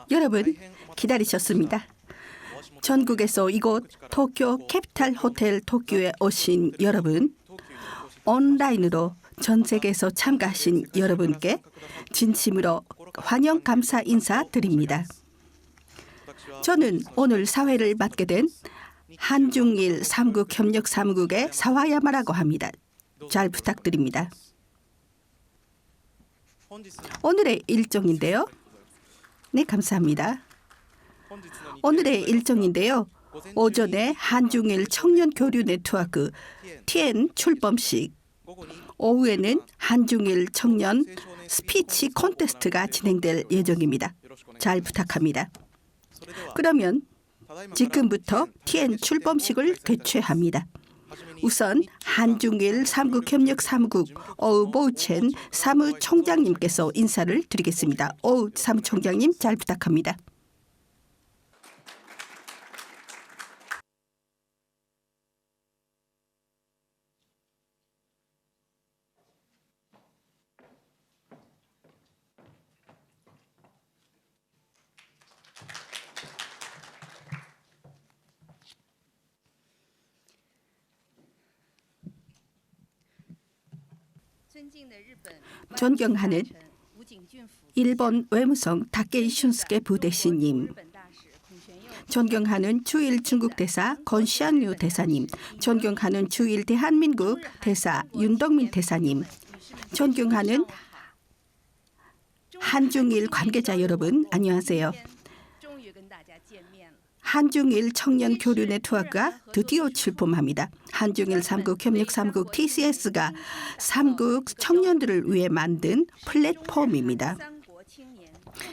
여러분 기다리셨습니다. 전국에서 이곳 도쿄 캐피탈 호텔 도쿄에 오신 여러분, 온라인으로 전 세계에서 참가하신 여러분께 진심으로 환영 감사 인사드립니다. 저는 오늘 사회를 맡게 된 한중일 3국 협력 사무국의 사와야마라고 합니다. 잘 부탁드립니다. 오늘의 일정인데요. 네, 감사합니다. 오늘의 일정인데요. 오전에 한중일 청년 교류 네트워크 TN 출범식, 오후에는 한중일 청년 스피치 콘테스트가 진행될 예정입니다. 잘 부탁합니다. 그러면 지금부터 TN 출범식을 개최합니다. 우선 한중일 3국 협력 사무국 오우보우첸 사무총장님께서 인사를 드리겠습니다. 오우 사무총장님, 잘 부탁합니다. 존경하는 일본 외무성 다케이 슌스케 부대시님, 존경하는 주일 중국 대사 권시안류 대사님, 존경하는 주일 대한민국 대사 윤덕민 대사님, 존경하는 한중일 관계자 여러분, 안녕하세요. 한중일 청년 교류 네트워크가 드디어 출범합니다. 한중일 3국 협력 3국 TCS가 3국 청년들을 위해 만든 플랫폼입니다.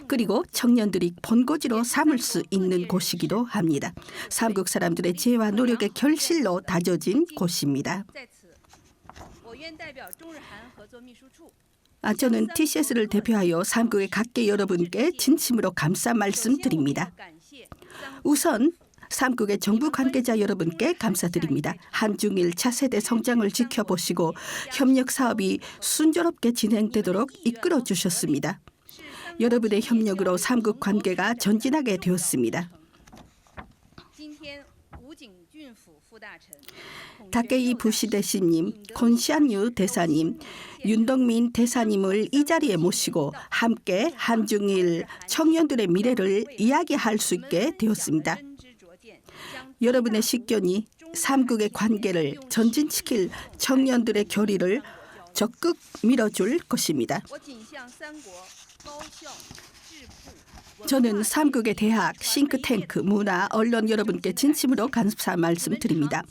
그리고 청년들이 본고지로 삼을 수 있는 곳이기도 합니다. 3국 사람들의 지혜와 노력의 결실로 다져진 곳입니다. 저는 TCS를 대표하여 3국의 각계 여러분께 진심으로 감사 말씀드립니다. 우선 3국의 정부 관계자 여러분께 감사드립니다. 한중일 차세대 성장을 지켜보시고 협력 사업이 순조롭게 진행되도록 이끌어 주셨습니다. 여러분의 협력으로 3국 관계가 전진하게 되었습니다. 다케이 부시대시님, 권시안유 대사님, 윤덕민 대사님을 이 자리에 모시고 함께 한중일 청년들의 미래를 이야기할 수 있게 되었습니다. 여러분의 식견이 3국의 관계를 전진시킬 청년들의 결의를 적극 밀어줄 것입니다. 저는 3국의 대학, 싱크탱크, 문화, 언론 여러분께 진심으로 감사 말씀드립니다.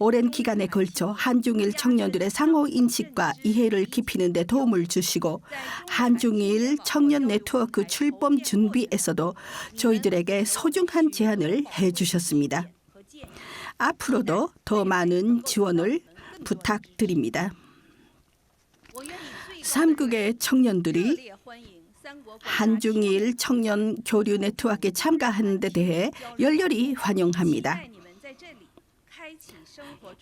오랜 기간에 걸쳐 한중일 청년들의 상호인식과 이해를 깊이는 데 도움을 주시고 한중일 청년 네트워크 출범 준비에서도 저희들에게 소중한 제안을 해주셨습니다. 앞으로도 더 많은 지원을 부탁드립니다. 3국의 청년들이 한중일 청년 교류 네트워크에 참가하는 데 대해 열렬히 환영합니다.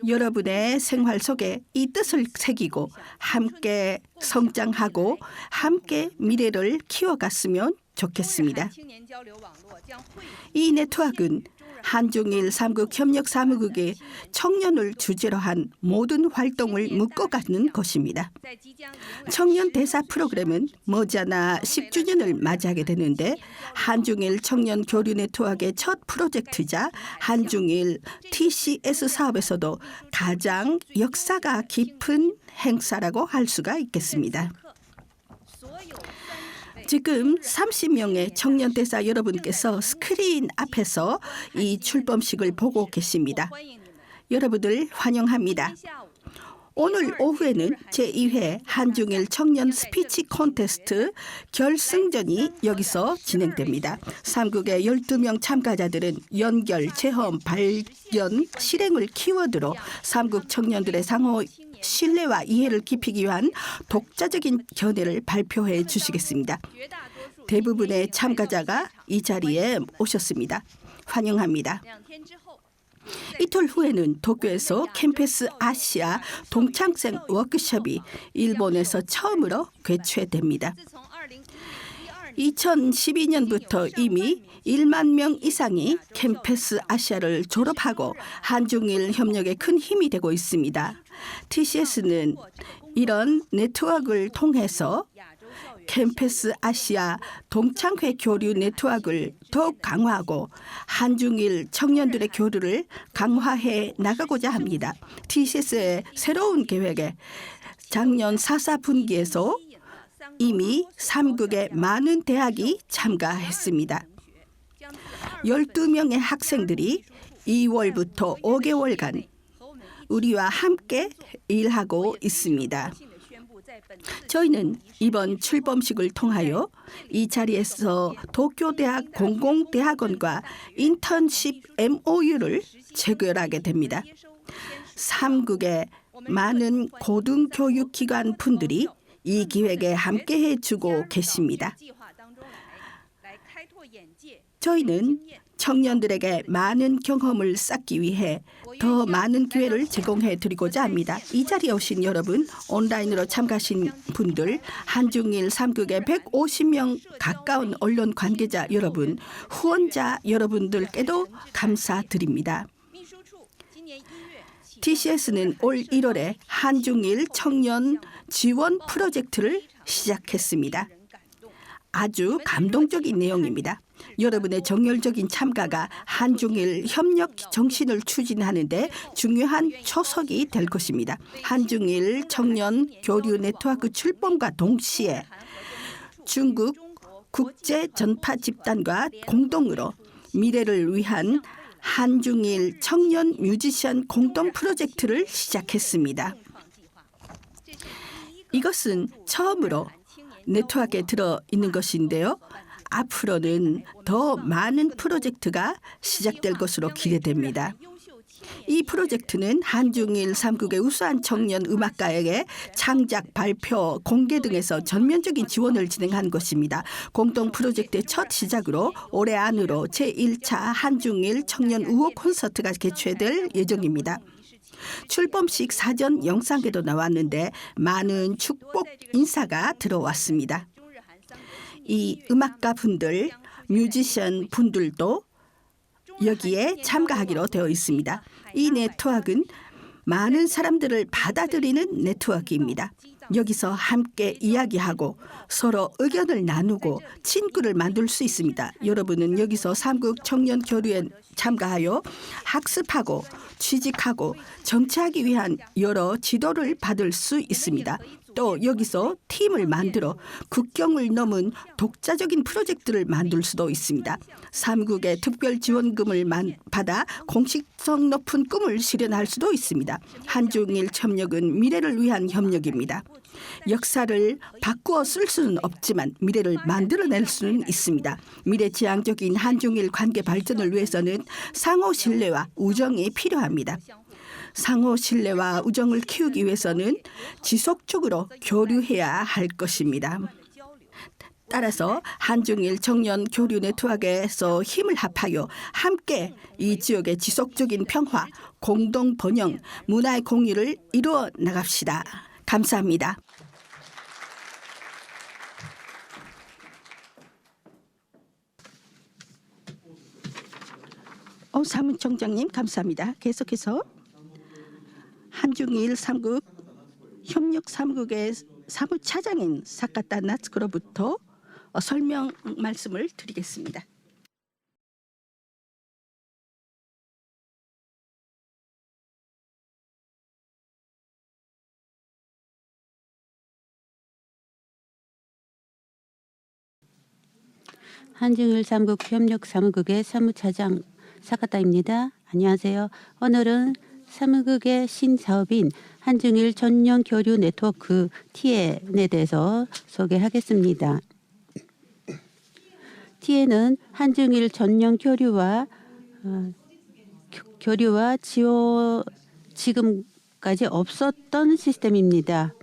여러분의 생활 속에 이 뜻을 새기고 함께 성장하고 함께 미래를 키워갔으면 좋겠습니다. 이 네트워크는 한중일 3국 협력 사무국의 청년을 주제로 한 모든 활동을 묶어가는 것입니다. 청년 대사 프로그램은 머지않아 10주년을 맞이하게 되는데 한중일 청년 교류 네트워크의 첫 프로젝트이자 한중일 TCS 사업에서도 가장 역사가 깊은 행사라고 할 수가 있겠습니다. 지금 30명의 청년 대사 여러분께서 스크린 앞에서 이 출범식을 보고 계십니다. 여러분들 환영합니다. 오늘 오후에는 제2회 한중일 청년 스피치 콘테스트 결승전이 여기서 진행됩니다. 3국의 12명 참가자들은 연결, 체험, 발견, 실행을 키워드로 3국 청년들의 상호 신뢰와 이해를 깊이기 위한 독자적인 견해를 발표해 주시겠습니다. 대부분의 참가자가 이 자리에 오셨습니다. 환영합니다. 이틀 후에는 도쿄에서 캠퍼스 아시아 동창생 워크숍이 일본에서 처음으로 개최됩니다. 2012년부터 이미 1만 명 이상이 캠퍼스 아시아를 졸업하고 한중일 협력에 큰 힘이 되고 있습니다. TCS는 이런 네트워크를 통해서 캠퍼스 아시아 동창회 교류 네트워크를 더욱 강화하고 한중일 청년들의 교류를 강화해 나가고자 합니다. TCS의 새로운 계획에 작년 4사 분기에서 이미 3국의 많은 대학이 참가했습니다. 12명의 학생들이 2월부터 5개월간 우리와 함께 일하고 있습니다. 저희는 이번 출범식을 통하여 이 자리에서 도쿄대학 공공대학원과 인턴십 MOU를 체결하게 됩니다. 3국의 많은 고등교육기관 분들이 이 기획에 함께해 주고 계십니다. 저희는 청년들에게 많은 경험을 쌓기 위해 더 많은 기회를 제공해 드리고자 합니다. 이 자리에 오신 여러분, 온라인으로 참가하신 분들, 한중일 3국의 150명 가까운 언론 관계자 여러분, 후원자 여러분들께도 감사드립니다. TCS는 올 1월에 한중일 청년 지원 프로젝트를 시작했습니다. 아주 감동적인 내용입니다. 여러분의 정열적인 참가가 한중일 협력 정신을 추진하는 데 중요한 초석이 될 것입니다. 한중일 청년 교류 네트워크 출범과 동시에 중국 국제 전파 집단과 공동으로 미래를 위한 한중일 청년 뮤지션 공동 프로젝트를 시작했습니다. 이것은 처음으로 네트워크에 들어있는 것인데요. 앞으로는 더 많은 프로젝트가 시작될 것으로 기대됩니다. 이 프로젝트는 한중일 3국의 우수한 청년 음악가에게 창작, 발표, 공개 등에서 전면적인 지원을 진행한 것입니다. 공동 프로젝트의 첫 시작으로 올해 안으로 제1차 한중일 청년 우호 콘서트가 개최될 예정입니다. 출범식 사전 영상에도 나왔는데 많은 축복 인사가 들어왔습니다. 이 음악가 분들, 뮤지션 분들도 여기에 참가하기로 되어 있습니다. 이 네트워크는 많은 사람들을 받아들이는 네트워크입니다. 여기서 함께 이야기하고 서로 의견을 나누고 친구를 만들 수 있습니다. 여러분은 여기서 3국 청년 교류에 참가하여 학습하고 취직하고 정치하기 위한 여러 지도를 받을 수 있습니다. 또 여기서 팀을 만들어 국경을 넘은 독자적인 프로젝트를 만들 수도 있습니다. 3국의 특별 지원금을 받아 공식성 높은 꿈을 실현할 수도 있습니다. 한중일 협력은 미래를 위한 협력입니다. 역사를 바꾸어 쓸 수는 없지만 미래를 만들어낼 수는 있습니다. 미래지향적인 한중일 관계 발전을 위해서는 상호 신뢰와 우정이 필요합니다. 상호 신뢰와 우정을 키우기 위해서는 지속적으로 교류해야 할 것입니다. 따라서 한중일 청년 교류 네트워크에서 힘을 합하여 함께 이 지역의 지속적인 평화, 공동 번영, 문화의 공유를 이루어 나갑시다. 감사합니다. 사무총장님 감사합니다. 계속해서 한중일 3국 협력 3국의 사무차장인 사카타 나츠코로부터 설명 말씀을 드리겠습니다. 한중일 3국 협력 사무국의 사무차장 사카타입니다. 안녕하세요. 오늘은 사무국의 신사업인 한중일 청년 교류 네트워크 TN에 대해서 소개하겠습니다. TN은 한중일 청년 교류와 지금까지 없었던 시스템입니다.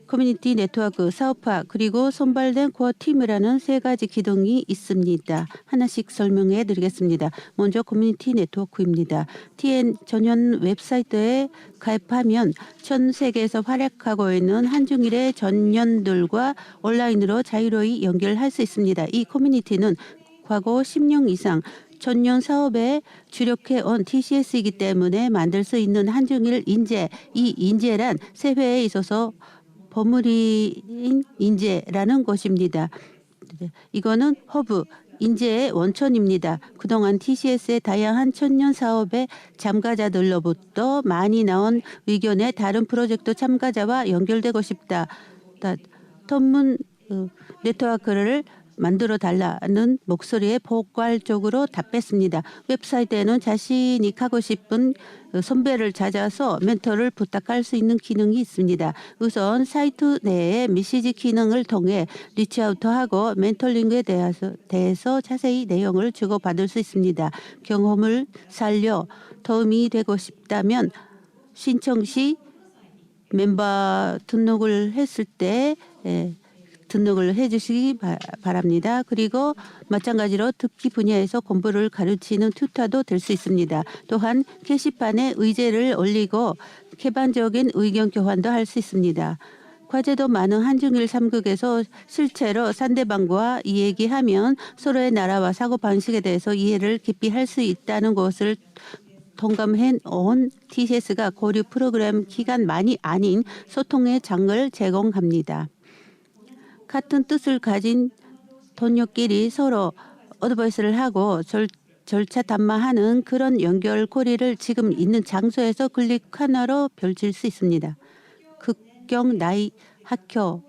커뮤니티 네트워크, 사업화, 그리고 선발된 코어 팀이라는 세 가지 기둥이 있습니다. 하나씩 설명해 드리겠습니다. 먼저 커뮤니티 네트워크입니다. TN 전용 웹사이트에 가입하면 전 세계에서 활약하고 있는 한중일의 전년들과 온라인으로 자유로이 연결할 수 있습니다. 이 커뮤니티는 과거 10년 이상 전년 사업에 주력해온 TCS이기 때문에 만들 수 있는 한중일 인재, 이 인재란 세회에 있어서 버무린 인재라는 것입니다. 이거는 허브, 인재의 원천입니다. 그동안 TCS의 다양한 천년 사업의 참가자들로부터 많이 나온 의견에 다른 프로젝트 참가자와 연결되고 싶다. 전문 네트워크를 만들어 달라는 목소리에 포괄적으로 답했습니다. 웹사이트에는 자신이 가고 싶은 선배를 찾아서 멘토를 부탁할 수 있는 기능이 있습니다. 우선 사이트 내의 메시지 기능을 통해 리치아웃하고 멘토링에 대해서 자세히 내용을 주고받을 수 있습니다. 경험을 살려 도움이 되고 싶다면 신청 시 멤버 등록을 했을 때 등록을 해주시기 바랍니다. 그리고 마찬가지로 특기 분야에서 공부를 가르치는 튜터도 될 수 있습니다. 또한 게시판에 의제를 올리고 개방적인 의견 교환도 할 수 있습니다. 과제도 많은 한중일 3국에서 실제로 상대방과 이야기하면 서로의 나라와 사고방식에 대해서 이해를 깊이 할 수 있다는 것을 동감해 온 TCS가 고려 프로그램 기간만이 아닌 소통의 장을 제공합니다. 같은 뜻을 가진 동료끼리 서로 어드바이스를 하고 절차 담화하는 그런 연결고리를 지금 있는 장소에서 클릭 하나로 펼칠 수 있습니다. 국경, 나이, 학교,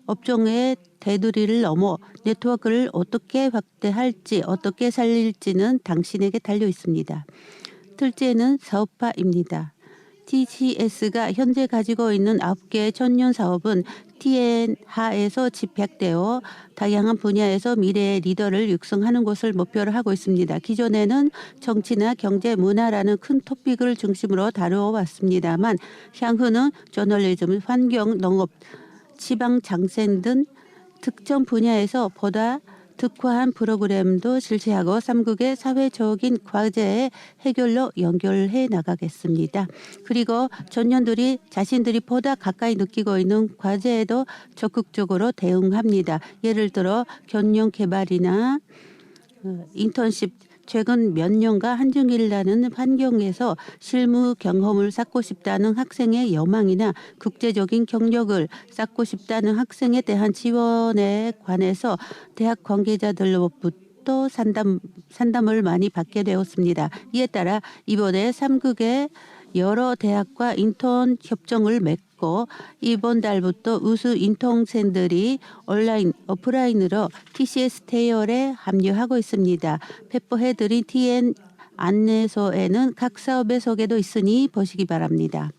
업종의 테두리를 넘어 네트워크를 어떻게 확대할지 어떻게 살릴지는 당신에게 달려 있습니다. 둘째는 사업화입니다. TCS가 현재 가지고 있는 9개의 천년 사업은 TN 하에서 집약되어 다양한 분야에서 미래의 리더를 육성하는 것을 목표로 하고 있습니다. 기존에는 정치나 경제, 문화라는 큰 토픽을 중심으로 다루어 왔습니다만 향후는 저널리즘, 환경, 농업, 지방 장센 등 특정 분야에서 보다 특화한 프로그램도 실시하고 3국의 사회적인 과제의 해결로 연결해 나가겠습니다. 그리고 전년들이 자신들이 보다 가까이 느끼고 있는 과제에도 적극적으로 대응합니다. 예를 들어 경영 개발이나 인턴십, 최근 몇 년간 한중일이라는 환경에서 실무 경험을 쌓고 싶다는 학생의 여망이나 국제적인 경력을 쌓고 싶다는 학생에 대한 지원에 관해서 대학 관계자들로부터 상담을 많이 받게 되었습니다. 이에 따라 이번에 3국의 여러 대학과 인턴 협정을 맺고 이번 달부터 우수 인턴생들이 온라인, 오프라인으로 TCS 대열에 합류하고 있습니다. 배포해드린 TN 안내서에는 각 사업의 소개도 있으니 보시기 바랍니다.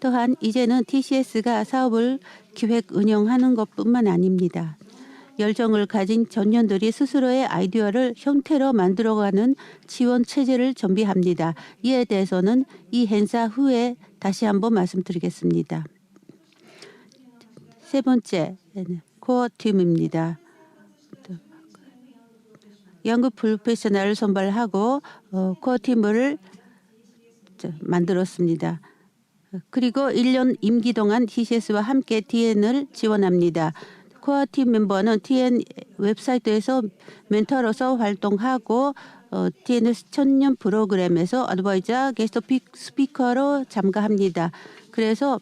또한 이제는 TCS가 사업을 기획 운영하는 것뿐만 아닙니다. 열정을 가진 전년들이 스스로의 아이디어를 형태로 만들어가는 지원 체제를 준비합니다. 이에 대해서는 이 행사 후에 다시 한번 말씀드리겠습니다. 세 번째, 코어 팀입니다. 연구 프로페셔널을 선발하고 코어 팀을 만들었습니다. 그리고 1년 임기 동안 TCS와 함께 TN을 지원합니다. 코어 팀 멤버는 TN 웹사이트에서 멘토로서 활동하고 TN 천년 프로그램에서 어드바이저 게스트 스피커로 참가합니다. 그래서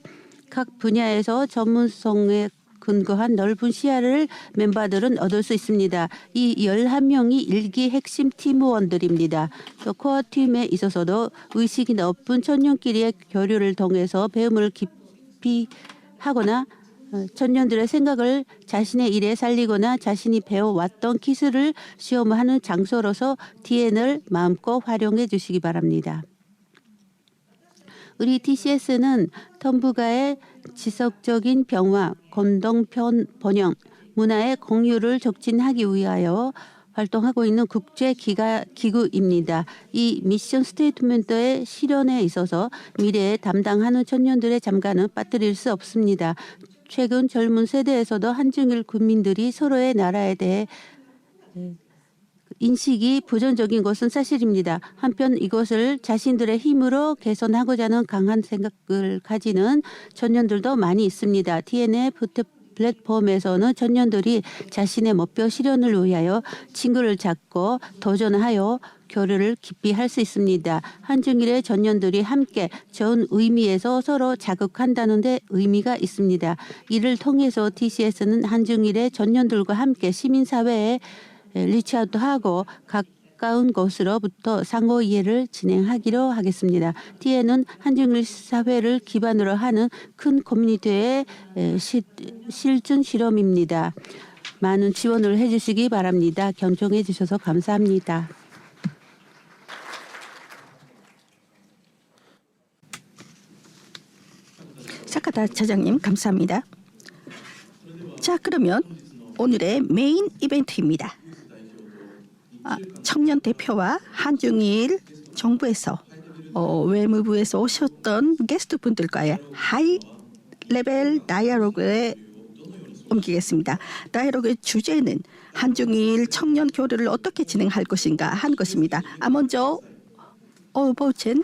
각 분야에서 전문성에 근거한 넓은 시야를 멤버들은 얻을 수 있습니다. 이 11명이 일기 핵심 팀원들입니다. 또 코어 팀에 있어서도 의식이 높은 천년끼리의 교류를 통해서 배움을 깊이 하거나 천년들의 생각을 자신의 일에 살리거나 자신이 배워왔던 기술을 시험하는 장소로서 TN을 마음껏 활용해 주시기 바랍니다. 우리 TCS는 텀부가의 지속적인 병화, 공동 번영, 문화의 공유를 촉진하기 위하여 활동하고 있는 국제 기구입니다. 이 미션 스테이트먼트의 실현에 있어서 미래에 담당하는 청년들의 참가는 빠뜨릴 수 없습니다. 최근 젊은 세대에서도 한중일 국민들이 서로의 나라에 대해 인식이 부정적인 것은 사실입니다. 한편 이것을 자신들의 힘으로 개선하고자 하는 강한 생각을 가지는 청년들도 많이 있습니다. TNF 플랫폼에서는 청년들이 자신의 목표 실현을 위하여 친구를 찾고 도전하여 교류를 깊이 할 수 있습니다. 한중일의 청년들이 함께 좋은 의미에서 서로 자극한다는 데 의미가 있습니다. 이를 통해서 TCS는 한중일의 청년들과 함께 시민사회에 리치아웃하고 가까운 곳으로부터 상호 이해를 진행하기로 하겠습니다. TN은 한중일 사회를 기반으로 하는 큰 커뮤니티의 실증 실험입니다. 많은 지원을 해주시기 바랍니다. 경청해 주셔서 감사합니다. 사카다 차장님 감사합니다. 자, 그러면 오늘의 메인 이벤트입니다. 청년 대표와 한중일 정부에서 외무부에서 오셨던 게스트 분들과의 하이 레벨 다이alo그에 옮기겠습니다. 다이alo그의 주제는 한중일 청년 교류를 어떻게 진행할 것인가 한 것입니다. 먼저 오보첸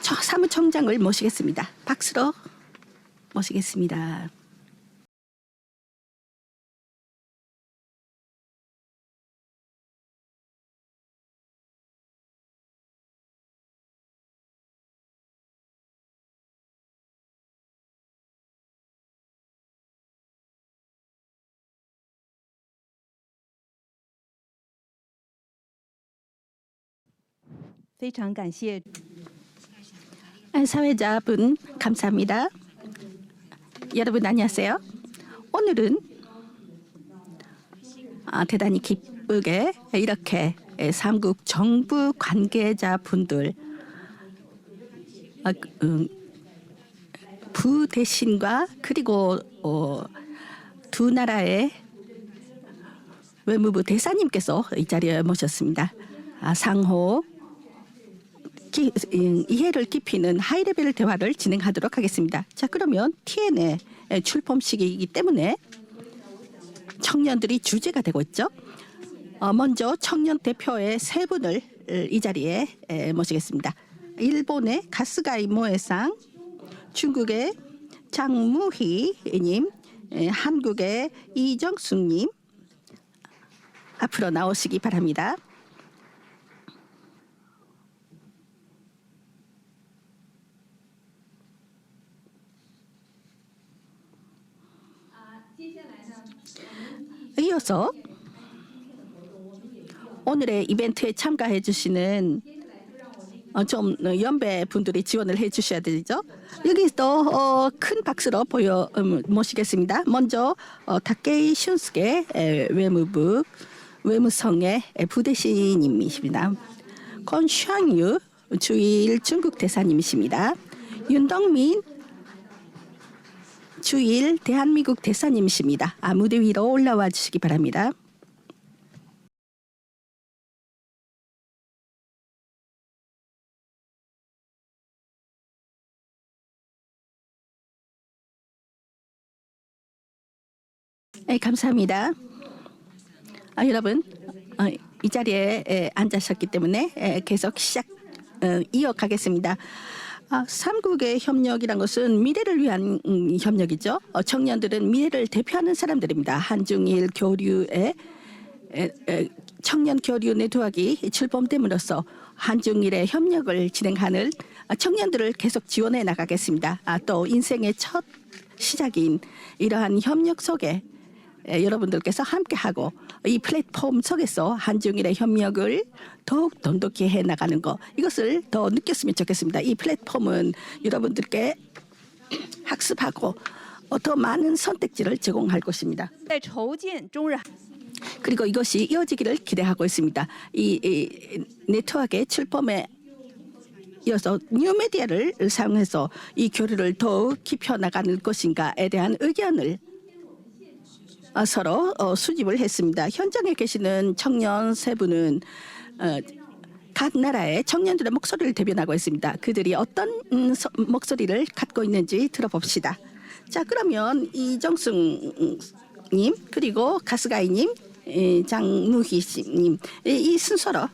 사무총장을 모시겠습니다. 박수로 모시겠습니다. 사회자분 감사합니다. 여러분 안녕하세요. 오늘은 대단히 기쁘게 이렇게 삼국 정부 관계자분들 부대신과 그리고 두 나라의 외무부 대사님께서 이 자리에 모셨습니다. 상호 이해를 깊이는 하이레벨 대화를 진행하도록 하겠습니다. 자, 그러면 TN의 출범식이기 때문에 청년들이 주제가 되고 있죠. 먼저 청년 대표의 세 분을 이 자리에 모시겠습니다. 일본의 가스가이 모에상, 중국의 장무희님, 한국의 이정숙님 앞으로 나오시기 바랍니다. 이어서 오늘의 이벤트에 참가해 주시는 좀 연배 분들이 지원을 해 주셔야 되죠. 여기서 큰 박수로 모시겠습니다. 먼저 다케이 슌스케 외무부 외무성의 부대신님이십니다. 권샹유 주일 중국 대사님이십니다. 윤덕민 주일 대한민국 대사님이십니다. 무대 위로 올라와 주시기 바랍니다. 네, 감사합니다. 여러분 이 자리에 앉으셨기 때문에 계속 이어가겠습니다. 삼국의 협력이란 것은 미래를 위한 협력이죠. 청년들은 미래를 대표하는 사람들입니다. 한중일 교류의 청년 교류 네트워크가 출범됨으로써 한중일의 협력을 진행하는 청년들을 계속 지원해 나가겠습니다. 또 인생의 첫 시작인 이러한 협력 속에 여러분들께서 함께하고 이 플랫폼 속에서 한중일의 협력을 더욱 돈독히 해나가는 것, 이것을 더 느꼈으면 좋겠습니다. 이 플랫폼은 여러분들께 학습하고 더 많은 선택지를 제공할 것입니다. 그리고 이것이 이어지기를 기대하고 있습니다. 이 네트워크의 출범에 이어서 뉴미디어를 사용해서 이 교류를 더욱 깊혀나가는 것인가에 대한 의견을 서로 수집을 했습니다. 현장에 계시는 청년 세 분은 각 나라의 청년들의 목소리를 대변하고 있습니다. 그들이 어떤 목소리를 갖고 있는지 들어봅시다. 자, 그러면 이정숙님 그리고 가스가이님, 장무희 씨님 이 순서로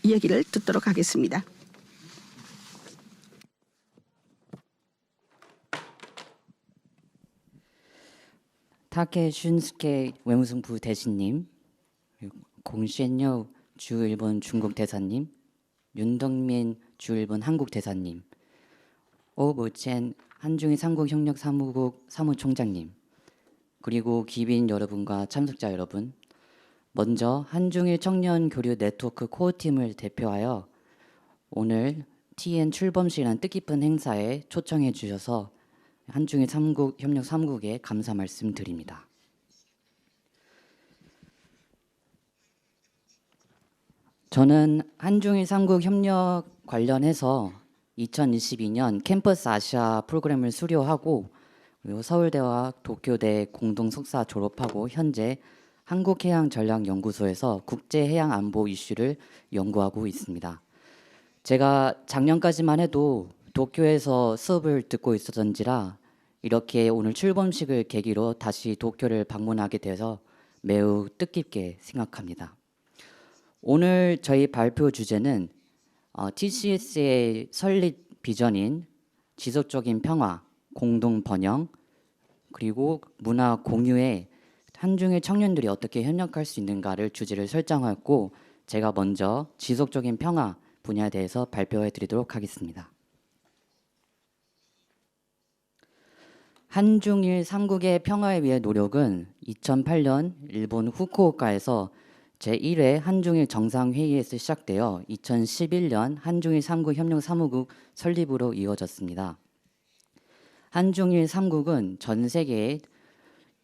이야기를 듣도록 하겠습니다. 타케 슌스케 외무성부 대신님, 공쉔여 주 일본 중국 대사님, 윤덕민 주 일본 한국 대사님, 오모첸 한중일 삼국협력 사무국 사무총장님, 그리고 기빈 여러분과 참석자 여러분, 먼저 한중일 청년 교류 네트워크 코어팀을 대표하여 오늘 TN 출범식이라는 뜻깊은 행사에 초청해 주셔서 한중일 협력 3국에 감사 말씀드립니다. 저는 한중일 3국 협력 관련해서 2022년 캠퍼스 아시아 프로그램을 수료하고 그리고 서울대와 도쿄대 공동 석사 졸업하고 현재 한국해양전략연구소에서 국제해양안보 이슈를 연구하고 있습니다. 제가 작년까지만 해도 도쿄에서 수업을 듣고 있었던지라 이렇게 오늘 출범식을 계기로 다시 도쿄를 방문하게 돼서 매우 뜻깊게 생각합니다. 오늘 저희 발표 주제는 TCS의 설립 비전인 지속적인 평화, 공동 번영, 그리고 문화 공유에 한중일 청년들이 어떻게 협력할 수 있는가를 주제를 설정하였고 제가 먼저 지속적인 평화 분야에 대해서 발표해 드리도록 하겠습니다. 한중일 3국의 평화에 위해 노력은 2008년 일본 후쿠오카에서 제1회 한중일 정상회의에서 시작되어 2011년 한중일 3국 협력 사무국 설립으로 이어졌습니다. 한중일 3국은 전 세계의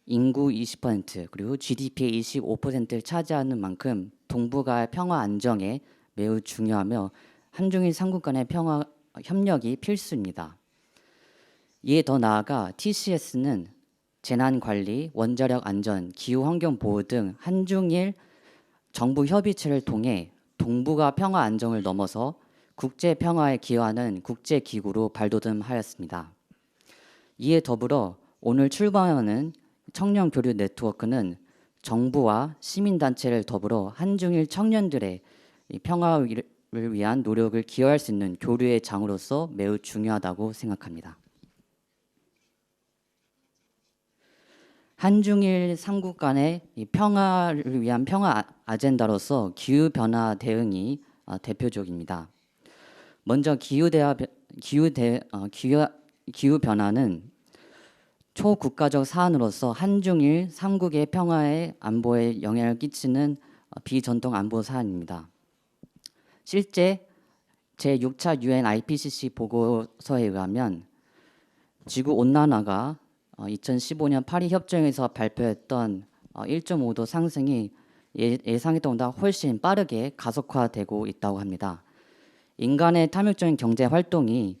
인구 20% 그리고 GDP의 25%를 차지하는 만큼 동북아의 평화 안정에 매우 중요하며 한중일 3국 간의 평화 협력이 필수입니다. 이에 더 나아가 TCS는 재난관리, 원자력 안전, 기후환경 보호 등 한중일 정부 협의체를 통해 동북아 평화 안정을 넘어서 국제 평화에 기여하는 국제기구로 발돋움하였습니다. 이에 더불어 오늘 출범하는 청년 교류 네트워크는 정부와 시민단체를 더불어 한중일 청년들의 평화를 위한 노력을 기여할 수 있는 교류의 장으로서 매우 중요하다고 생각합니다. 한중일 3국 간의 평화를 위한 평화 아젠다로서 기후변화 대응이 대표적입니다. 먼저 기후변화는 초국가적 사안으로서 한중일 3국의 평화의 안보에 영향을 끼치는 비전통 안보 사안입니다. 실제 제6차 UN IPCC 보고서에 의하면 지구온난화가 2015년 파리 협정에서 발표했던 1.5도 상승이 예상했던 것보다 훨씬 빠르게 가속화되고 있다고 합니다. 인간의 탐욕적인 경제 활동이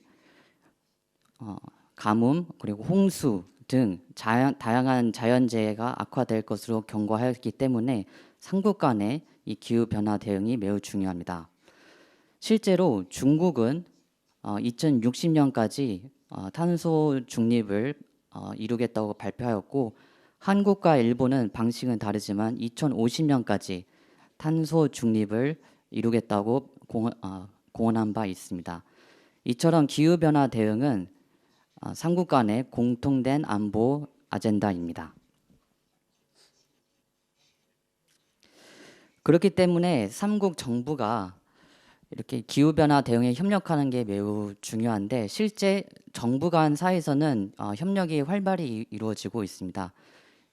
가뭄 그리고 홍수 등 다양한 자연재해가 악화될 것으로 경고하였기 때문에 삼국 간의 이 기후변화 대응이 매우 중요합니다. 실제로 중국은 2060년까지 탄소 중립을 이루겠다고 발표하였고 한국과 일본은 방식은 다르지만 2050년까지 탄소 중립을 이루겠다고 공언한 바 있습니다. 이처럼 기후변화 대응은 삼국 간의 공통된 안보 아젠다입니다. 그렇기 때문에 삼국 정부가 이렇게 기후변화 대응에 협력하는 게 매우 중요한데 실제 정부 간 사이에서는 협력이 활발히 이루어지고 있습니다.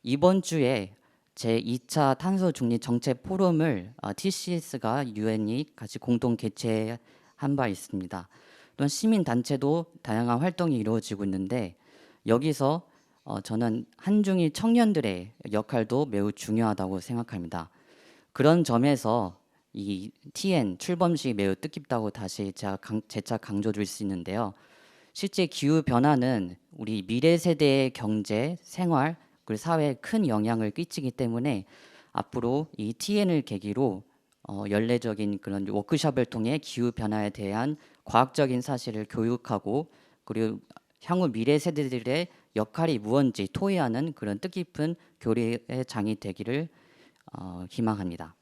이번 주에 제2차 탄소 중립 정책 포럼을 TCS가 유엔이 같이 공동 개최한 바 있습니다. 또한 시민단체도 다양한 활동이 이루어지고 있는데 여기서 저는 한중일 청년들의 역할도 매우 중요하다고 생각합니다. 그런 점에서 이 TN 출범식이 매우 뜻깊다고 다시 재차 강조드릴 수 있는데요. 실제 기후 변화는 우리 미래 세대의 경제, 생활 그리고 사회에 큰 영향을 끼치기 때문에 앞으로 이 TN을 계기로 연례적인 그런 워크숍을 통해 기후 변화에 대한 과학적인 사실을 교육하고 그리고 향후 미래 세대들의 역할이 무언지 토의하는 그런 뜻깊은 교류의 장이 되기를 희망합니다.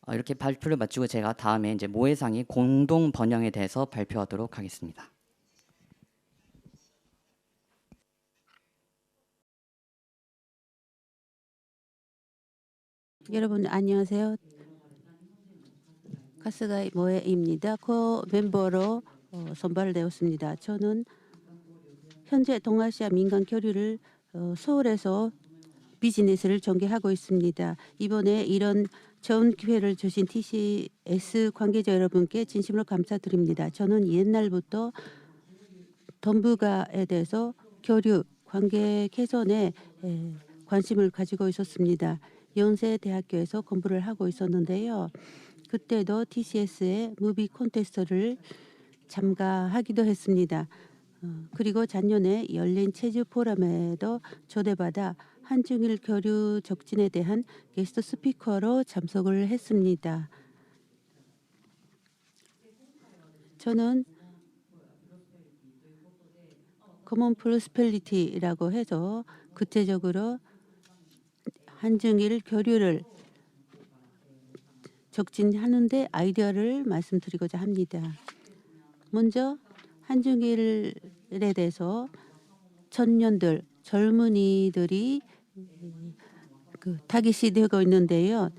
이렇게 발표를 마치고 제가 다음에 이제 모해상의 공동 번영에 대해서 발표하도록 하겠습니다. 여러분 안녕하세요. 가스가이 모해입니다. 코 멤버로 선발되었습니다. 저는 현재 동아시아 민간 교류를 서울에서 비즈니스를 전개하고 있습니다. 이번에 이런 좋은 기회를 주신 TCS 관계자 여러분께 진심으로 감사드립니다. 저는 옛날부터 동북아에 대해서 교류, 관계 개선에 관심을 가지고 있었습니다. 연세대학교에서 공부를 하고 있었는데요. 그때도 TCS의 무비 콘테스트를 참가하기도 했습니다. 그리고 작년에 열린 체주 포럼에도 초대받아 한중일 교류 촉진에 대한 게스트 스피커로 참석을 했습니다. 저는 커먼 프로스페리티라고 해서 구체적으로 한중일 교류를 촉진하는데 아이디어를 말씀드리고자 합니다. 먼저 한중일에 대해서 청년들, 젊은이들이 타깃이 되고 있는데요.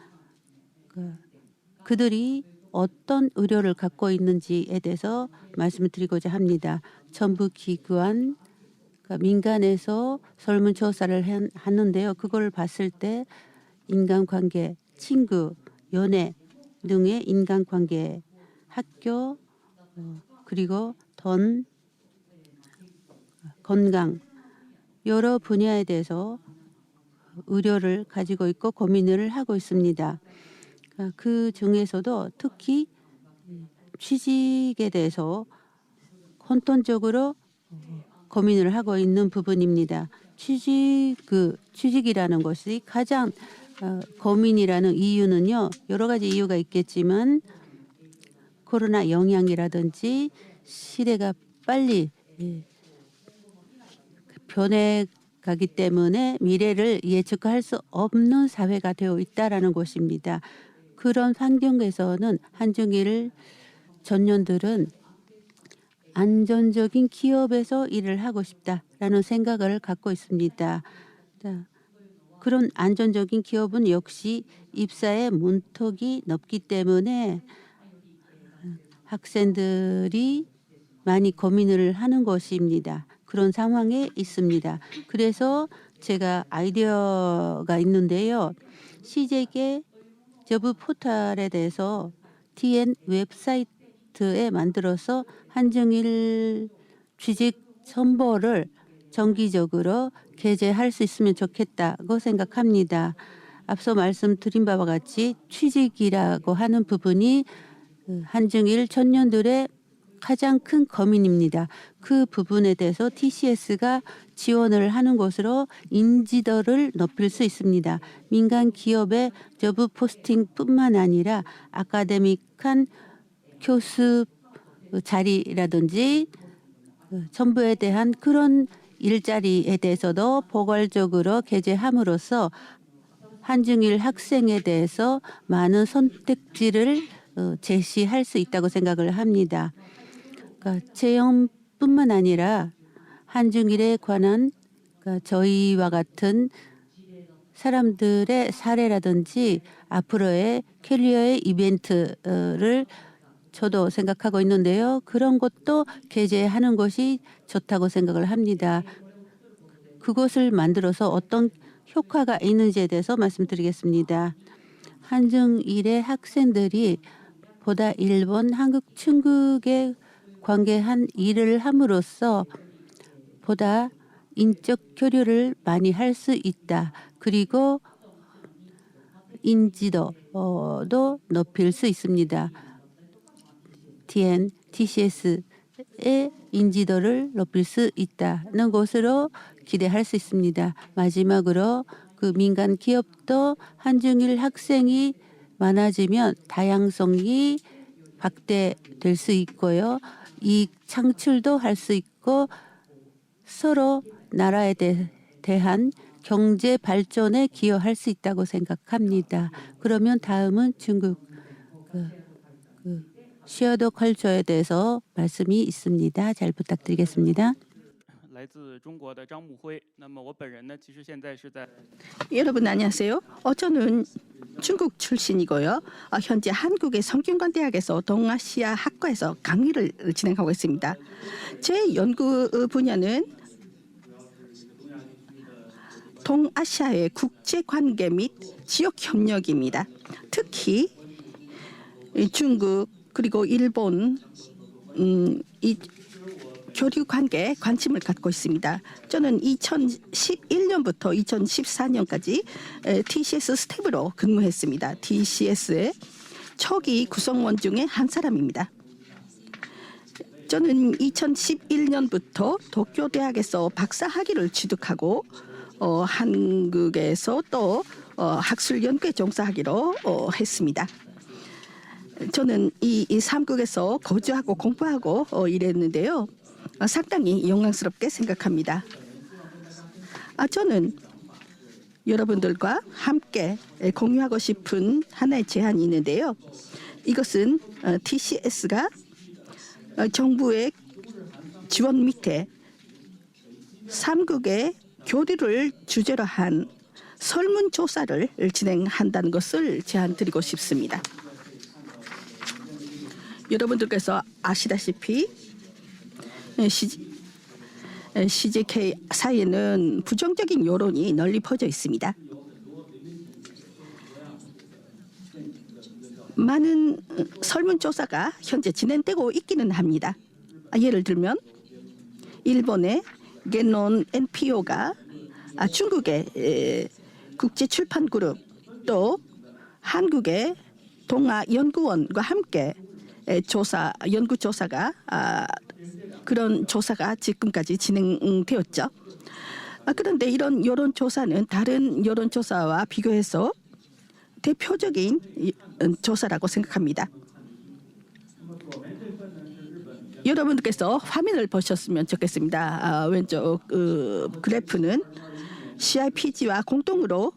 그들이 어떤 의료를 갖고 있는지에 대해서 말씀을 드리고자 합니다. 정부 기관, 민간에서 설문조사를 하는데요. 그걸 봤을 때 인간관계, 친구, 연애 등의 인간관계, 학교, 그리고 돈, 건강 여러 분야에 대해서 의료를 가지고 있고 고민을 하고 있습니다. 그 중에서도 특히 취직에 대해서 혼돈적으로 고민을 하고 있는 부분입니다. 취직이라는 것이 가장 고민이라는 이유는요. 여러 가지 이유가 있겠지만 코로나 영향이라든지 시대가 빨리 변해가기 때문에 미래를 예측할 수 없는 사회가 되어 있다라는 것입니다. 그런 환경에서는 한중일 청년들은 안전적인 기업에서 일을 하고 싶다라는 생각을 갖고 있습니다. 그런 안전적인 기업은 역시 입사의 문턱이 높기 때문에 학생들이 많이 고민을 하는 것입니다. 그런 상황에 있습니다. 그래서 제가 아이디어가 있는데요. 시제계 저브 포털에 대해서 TN 웹사이트에 만들어서 한중일 취직 정보를 정기적으로 게재할 수 있으면 좋겠다고 생각합니다. 앞서 말씀드린 바와 같이 취직이라고 하는 부분이 한중일 청년들의 가장 큰 고민입니다. 그 부분에 대해서 TCS가 지원을 하는 것으로 인지도를 높일 수 있습니다. 민간 기업의 저브 포스팅뿐만 아니라 아카데믹한 교수 자리라든지 정부에 대한 그런 일자리에 대해서도 포괄적으로 게재함으로써 한중일 학생에 대해서 많은 선택지를 제시할 수 있다고 생각을 합니다. 채용뿐만 아니라 한중일에 관한 저희와 같은 사람들의 사례라든지 앞으로의 캐리어의 이벤트를 저도 생각하고 있는데요. 그런 것도 게재하는 것이 좋다고 생각을 합니다. 그것을 만들어서 어떤 효과가 있는지에 대해서 말씀드리겠습니다. 한중일의 학생들이 보다 일본, 한국, 중국에 관계한 일을 함으로써 보다 인적 교류를 많이 할 수 있다. 그리고 인지도도 높일 수 있습니다. TN, TCS 인지도를 높일 수 있다는 것으로 기대할 수 있습니다. 마지막으로 그 민간 기업도 한중일 학생이 많아지면 다양성이 확대될 수 있고요. 이익 창출도 할 수 있고 서로 나라에 대한 경제 발전에 기여할 수 있다고 생각합니다. 그러면 다음은 중국 쉐어드 컬처에 대해서 말씀이 있습니다. 잘 부탁드리겠습니다. 来自中国的张木辉。那么我本人呢，其实现在是在 여러분 안녕하세요. 저는 중국 출신이고요. 현재 한국의 성균관 대학에서 동아시아 학과에서 강의를 진행하고 있습니다. 제 연구 분야는 동아시아의 국제 관계 및 지역 협력입니다. 특히 중국 그리고 일본 이 교류 관계에 관심을 갖고 있습니다. 저는 2011년부터 2014년까지 TCS 스텝으로 근무했습니다. TCS의 초기 구성원 중에 한 사람입니다. 저는 2011년부터 도쿄대학에서 박사학위를 취득하고 한국에서 또 학술 연구에 종사하기로 했습니다. 저는 이 삼국에서 거주하고 공부하고 이랬는데요. 상당히 영광스럽게 생각합니다. 저는 여러분들과 함께 공유하고 싶은 하나의 제안이 있는데요. 이것은 TCS가 정부의 지원 밑에 삼국의 교류를 주제로 한 설문조사를 진행한다는 것을 제안드리고 싶습니다. 여러분들께서 아시다시피 CJK 사이에는 부정적인 여론이 널리 퍼져 있습니다. 많은 설문조사가 현재 진행되고 있기는 합니다. 예를 들면 일본의 겐논 NPO가 중국의 국제출판그룹 또 한국의 동아연구원과 함께 연구조사가 그런 조사가 지금까지 진행되었죠. 그런데 이런 여론조사는 다른 여론조사와 비교해서 대표적인 조사라고 생각합니다. 여러분들께서 화면을 보셨으면 좋겠습니다. 왼쪽 그래프는 CIPG와 공동으로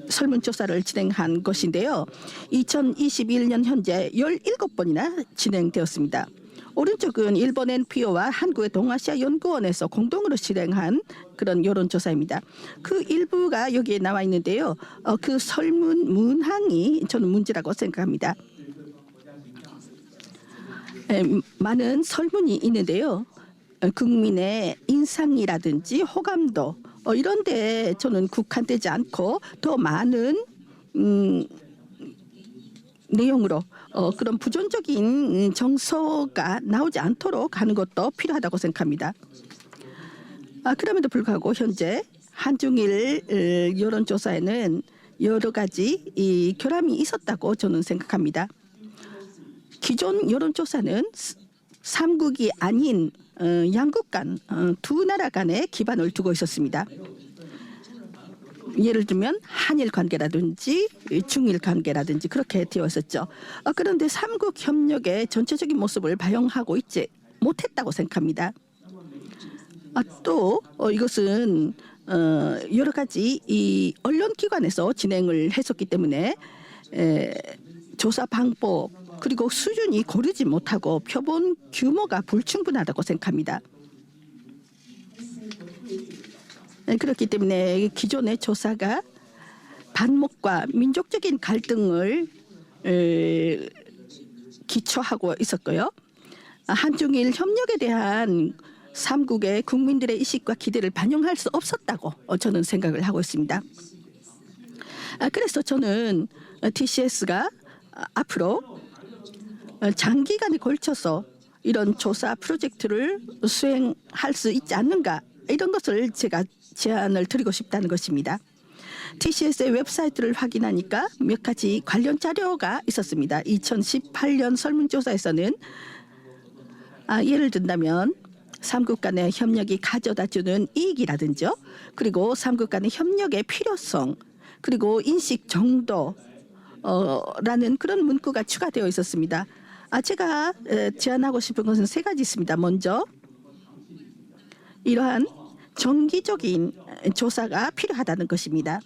설문조사를 진행한 것인데요. 2021년 현재 17번이나 진행되었습니다. 오른쪽은 일본 NPO와 한국의 동아시아 연구원에서 공동으로 진행한 그런 여론조사입니다. 그 일부가 여기에 나와 있는데요. 그 설문 문항이 저는 문제라고 생각합니다. 많은 설문이 있는데요. 국민의 인상이라든지 호감도 이런 데 저는 국한되지 않고 더 많은 내용으로 그런 부정적인 정서가 나오지 않도록 하는 것도 필요하다고 생각합니다. 그럼에도 불구하고 현재 한중일 여론조사에는 여러 가지 결함이 있었다고 저는 생각합니다. 기존 여론조사는 삼국이 아닌 양국 간 두 나라 간의 기반을 두고 있었습니다. 예를 들면 한일 관계라든지 중일 관계라든지 그렇게 되어 있었죠. 그런데 삼국 협력의 전체적인 모습을 반영하고 있지 못했다고 생각합니다. 또 이것은 여러 가지 이 언론기관에서 진행을 했었기 때문에 조사 방법 그리고 수준이 고르지 못하고 표본 규모가 불충분하다고 생각합니다. 그렇기 때문에 기존의 조사가 반목과 민족적인 갈등을 기초하고 있었고요. 한중일 협력에 대한 삼국의 국민들의 의식과 기대를 반영할 수 없었다고 저는 생각을 하고 있습니다. 그래서 저는 TCS가 앞으로 장기간에 걸쳐서 이런 조사 프로젝트를 수행할 수 있지 않는가 이런 것을 제가 제안을 드리고 싶다는 것입니다. TCS의 웹사이트를 확인하니까 몇 가지 관련 자료가 있었습니다. 2018년 설문조사에서는 예를 든다면 삼국 간의 협력이 가져다주는 이익이라든지 그리고 삼국 간의 협력의 필요성 그리고 인식 정도 라는 그런 문구가 추가되어 있었습니다. 제가 제안하고 싶은 것은 3가지 있습니다. 먼저 이러한 정기적인 조사가 필요하다는 것입니다.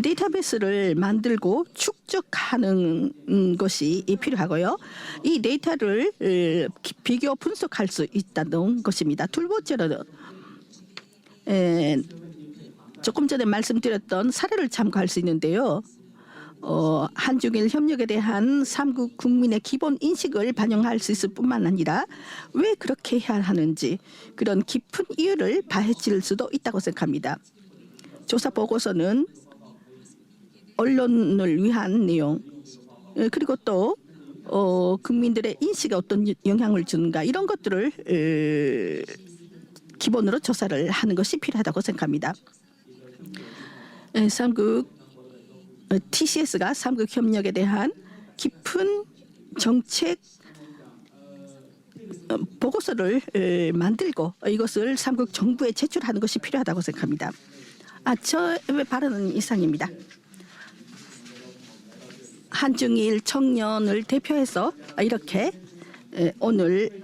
데이터베이스를 만들고 축적하는 것이 필요하고요. 이 데이터를 비교 분석할 수 있다는 것입니다. 둘 번째로는 조금 전에 말씀드렸던 사례를 참고할 수 있는데요. 한중일 협력에 대한 삼국 국민의 기본 인식을 반영할 수 있을 뿐만 아니라 왜 그렇게 해야 하는지 그런 깊은 이유를 파헤칠 수도 있다고 생각합니다. 조사 보고서는 언론을 위한 내용 그리고 또 국민들의 인식에 어떤 영향을 주는가 이런 것들을 기본으로 조사를 하는 것이 필요하다고 생각합니다. 삼국 TCS가 삼국 협력에 대한 깊은 정책 보고서를 만들고 이것을 삼국 정부에 제출하는 것이 필요하다고 생각합니다. 저의 발언은 이상입니다. 한중일 청년을 대표해서 이렇게 오늘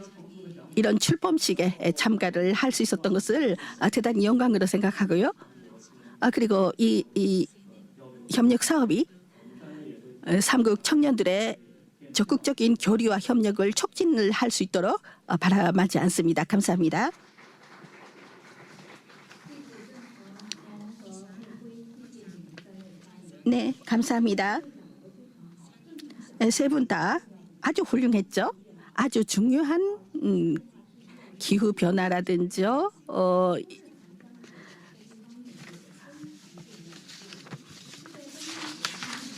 이런 출범식에 참가를 할 수 있었던 것을 대단히 영광으로 생각하고요. 그리고 이 협력 사업이 삼국 청년들의 적극적인 교류와 협력을 촉진을 할 수 있도록 바람하지 않습니다. 감사합니다. 네, 감사합니다. 세 분 다 아주 훌륭했죠. 아주 중요한 기후 변화라든지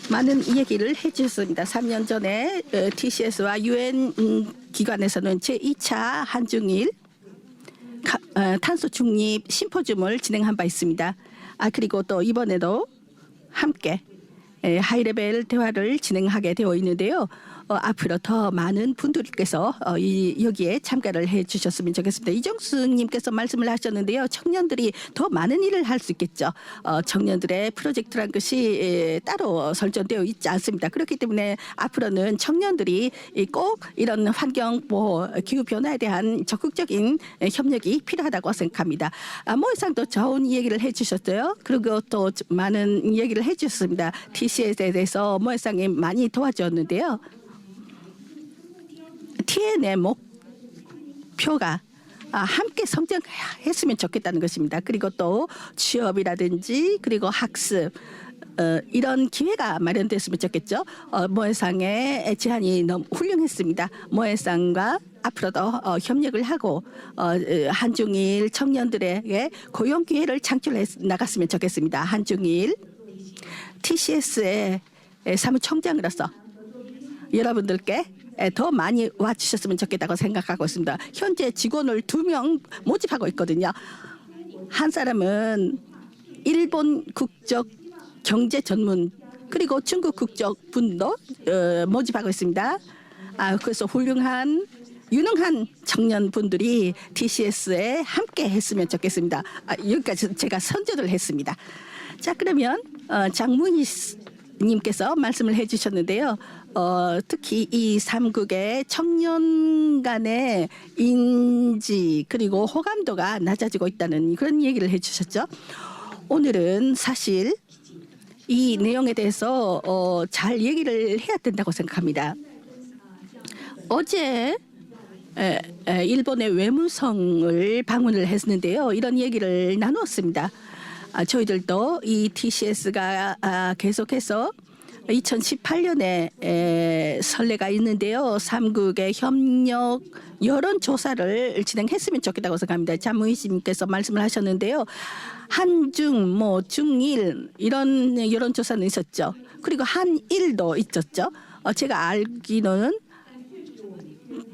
많은 얘기를 해주셨습니다. 3년 전에 TCS와 UN 기관에서는 제2차 한중일 탄소 중립 심포지움을 진행한 바 있습니다. 그리고 또 이번에도 함께 하이레벨 대화를 진행하게 되어 있는데요. 앞으로 더 많은 분들께서 여기에 참가를 해주셨으면 좋겠습니다. 이정수님께서 말씀을 하셨는데요. 청년들이 더 많은 일을 할 수 있겠죠. 청년들의 프로젝트란 것이 따로 설정되어 있지 않습니다. 그렇기 때문에 앞으로는 청년들이 꼭 이런 환경보호, 기후변화에 대한 적극적인 협력이 필요하다고 생각합니다. 모이상도 좋은 얘기를 해주셨어요. 그리고 또 많은 얘기를 해주셨습니다. TCS에 대해서 모이상이 많이 도와주었는데요. TN의 목표가 함께 성장했으면 좋겠다는 것입니다. 그리고 또 취업이라든지 그리고 학습 이런 기회가 마련됐으면 좋겠죠. 모해상의 제안이 너무 훌륭했습니다. 모해상과 앞으로도 협력을 하고 한중일 청년들에게 고용 기회를 창출해 나갔으면 좋겠습니다. 한중일 TCS의 사무총장으로서 여러분들께 더 많이 와주셨으면 좋겠다고 생각하고 있습니다. 현재 직원을 2명 모집하고 있거든요. 한 사람은 일본 국적 경제 전문 그리고 중국 국적 분도 모집하고 있습니다. 그래서 훌륭한 유능한 청년분들이 TCS에 함께 했으면 좋겠습니다. 여기까지 제가 선전을 했습니다. 자, 그러면 장문희 님께서 말씀을 해주셨는데요. 특히 이 삼국의 청년 간의 인지 그리고 호감도가 낮아지고 있다는 그런 얘기를 해주셨죠. 오늘은 사실 이 내용에 대해서 잘 얘기를 해야 된다고 생각합니다. 어제 일본의 외무성을 방문을 했는데요. 이런 얘기를 나누었습니다. 저희들도 이 TCS가 계속해서 2018년에 선례가 있는데요. 삼국의 협력 여론조사를 진행했으면 좋겠다고 생각합니다. 자무이님께서 말씀을 하셨는데요. 한중, 중일 이런 여론조사는 있었죠. 그리고 한일도 있었죠. 제가 알기로는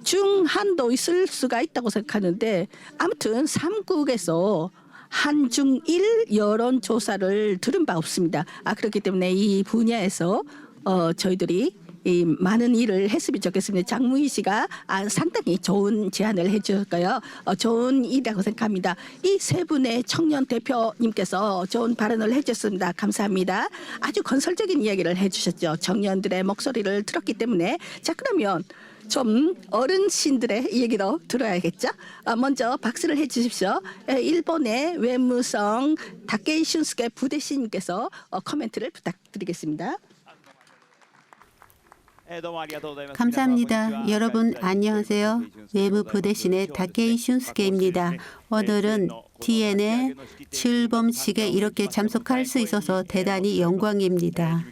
중한도 있을 수가 있다고 생각하는데 아무튼 삼국에서 한중일 여론조사를 들은 바 없습니다. 그렇기 때문에 이 분야에서 저희들이 이 많은 일을 했으면 좋겠습니다. 장무희 씨가 상당히 좋은 제안을 해주셨고요. 좋은 일이라고 생각합니다. 이 세 분의 청년 대표님께서 좋은 발언을 해주셨습니다. 감사합니다. 아주 건설적인 이야기를 해주셨죠. 청년들의 목소리를 들었기 때문에. 자, 그러면 좀 어른신들의 얘기도 들어야겠죠. 먼저 박수를 해주십시오. 일본의 외무성 다케이 슌스케 부대신님께서 코멘트를 부탁드리겠습니다. 감사합니다. 여러분 안녕하세요. 외무부 대신의 다케이 슌스케입니다. 오늘은 TN의 출범식에 이렇게 참석할 수 있어서 대단히 영광입니다.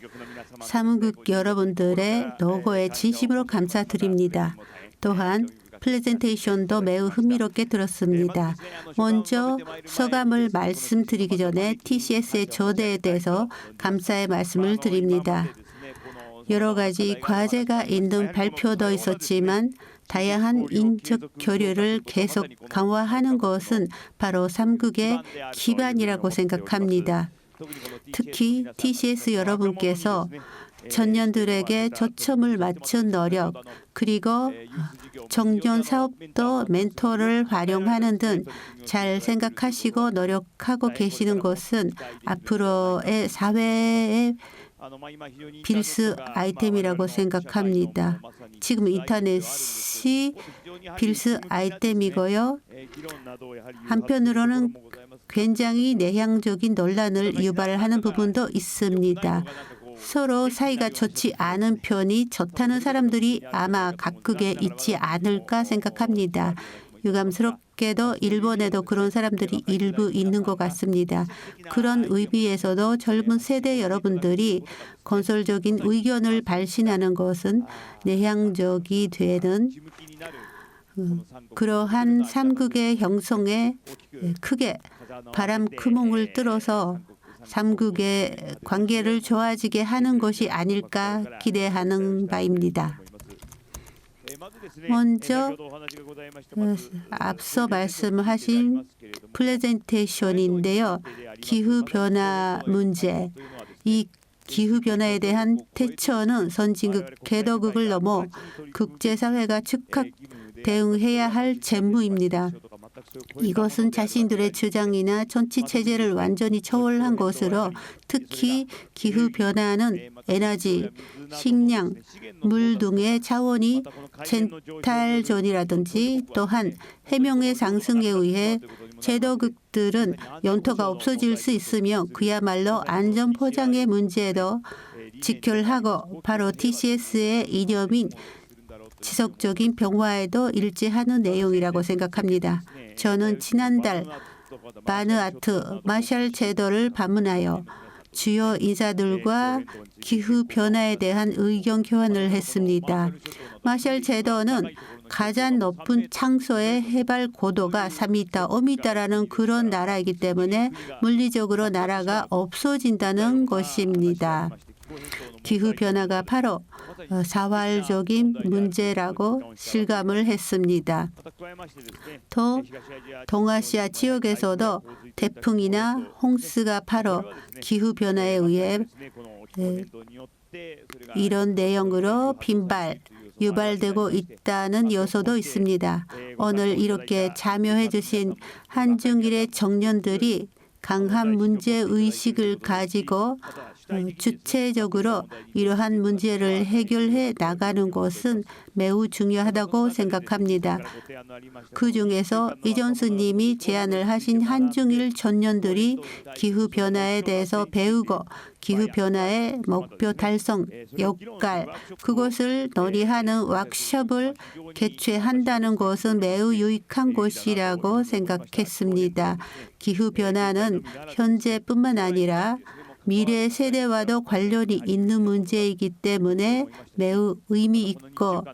사무국 여러분들의 노고에 진심으로 감사드립니다. 또한 프레젠테이션도 매우 흥미롭게 들었습니다. 먼저 소감을 말씀드리기 전에 TCS의 초대에 대해서 감사의 말씀을 드립니다. 여러 가지 과제가 있는 발표도 있었지만 다양한 인적 교류를 계속 강화하는 것은 바로 3국의 기반이라고 생각합니다. 특히 TCS 여러분께서 청년들에게 초점을 맞춘 노력, 그리고 청년 사업도 멘토를 활용하는 등 잘 생각하시고 노력하고 계시는 것은 앞으로의 사회의 필수 아이템이라고 생각합니다. 지금 인터넷이 필수 아이템이고요. 한편으로는 굉장히 내향적인 논란을 유발하는 부분도 있습니다. 서로 사이가 좋지 않은 편이 좋다는 사람들이 아마 각국에 있지 않을까 생각합니다. 유감스럽게도 일본에도 그런 사람들이 일부 있는 것 같습니다. 그런 의미에서도 젊은 세대 여러분들이 건설적인 의견을 발신하는 것은 내향적이 되는 그러한 3국의 형성에 크게 바람구멍을 뚫어서 3국의 관계를 좋아지게 하는 것이 아닐까 기대하는 바입니다. 먼저 앞서 말씀하신 프레젠테이션인데요. 기후변화 문제, 이 기후변화에 대한 대처는 선진국 개도국을 넘어 국제사회가 즉각 대응해야 할 책무입니다. 이것은 자신들의 주장이나 정치체제를 완전히 초월한 것으로 특히 기후변화는 에너지, 식량, 물 등의 자원이 젠탈전이라든지 또한 해명의 상승에 의해 제도국들은 영토가 없어질 수 있으며 그야말로 안전보장의 문제도 직결하고 바로 TCS의 이념인 지속적인 평화에도 일치하는 내용이라고 생각합니다. 저는 지난달 바누아투 마샬 제도를 방문하여 주요 인사들과 기후변화에 대한 의견 교환을 했습니다. 마샬 제도는 가장 높은 창소의 해발 고도가 3m, 5m라는 그런 나라이기 때문에 물리적으로 나라가 없어진다는 것입니다. 기후변화가 바로 사활적인 문제라고 실감을 했습니다. 또 동아시아 지역에서도 태풍이나 홍수가 바로 기후변화에 의해 이런 내용으로 빈발, 유발되고 있다는 요소도 있습니다. 오늘 이렇게 참여해 주신 한중일의 청년들이 강한 문제의식을 가지고 주체적으로 이러한 문제를 해결해 나가는 것은 매우 중요하다고 생각합니다. 그중에서 이존스 님이 제안을 하신 한중일 청년들이 기후변화에 대해서 배우고 기후변화의 목표 달성 역할, 그것을 논의하는 워크숍을 개최한다는 것은 매우 유익한 것이라고 생각했습니다. 기후변화는 현재뿐만 아니라 미래 세대와도 관련이 있는 문제이기 때문에 매우 의미 있고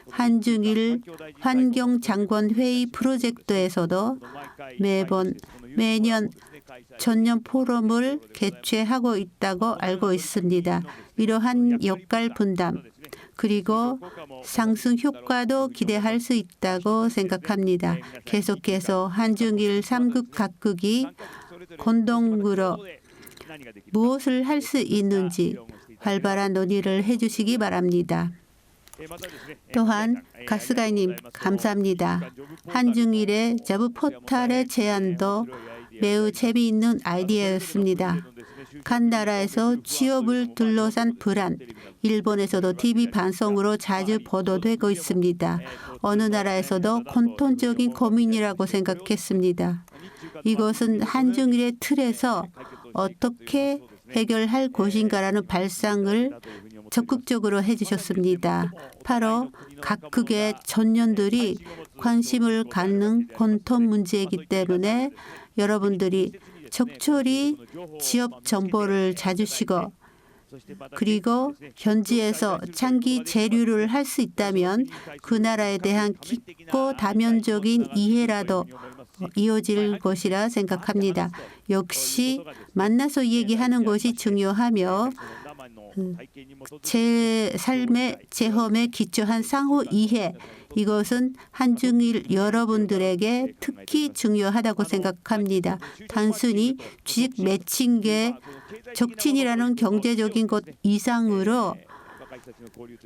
한중일 환경장관회의 프로젝트에서도 매년 청년 포럼을 개최하고 있다고 알고 있습니다. 이러한 역할 분담 그리고 상승 효과도 기대할 수 있다고 생각합니다. 계속해서 한중일 3국 각국이 공동으로 무엇을 할 수 있는지 활발한 논의를 해주시기 바랍니다. 또한 가스가이님 감사합니다. 한중일의 자부 포탈의 제안도 매우 재미있는 아이디어였습니다. 간 나라에서 취업을 둘러싼 불안, 일본에서도 TV 방송으로 자주 보도되고 있습니다. 어느 나라에서도 공통적인 고민이라고 생각했습니다. 이것은 한중일의 틀에서 어떻게 해결할 것인가라는 발상을 적극적으로 해주셨습니다. 바로 각국의 청년들이 관심을 갖는 공통 문제이기 때문에 여러분들이 적절히 취업 정보를 자주시고 그리고 현지에서 장기 재류를 할 수 있다면 그 나라에 대한 깊고 다면적인 이해라도 이어질 것이라 생각합니다. 역시 만나서 얘기하는 것이 중요하며 제 삶의 체험에 기초한 상호 이해, 이것은 한중일 여러분들에게 특히 중요하다고 생각합니다. 단순히 주식 매칭계 적친이라는 경제적인 것 이상으로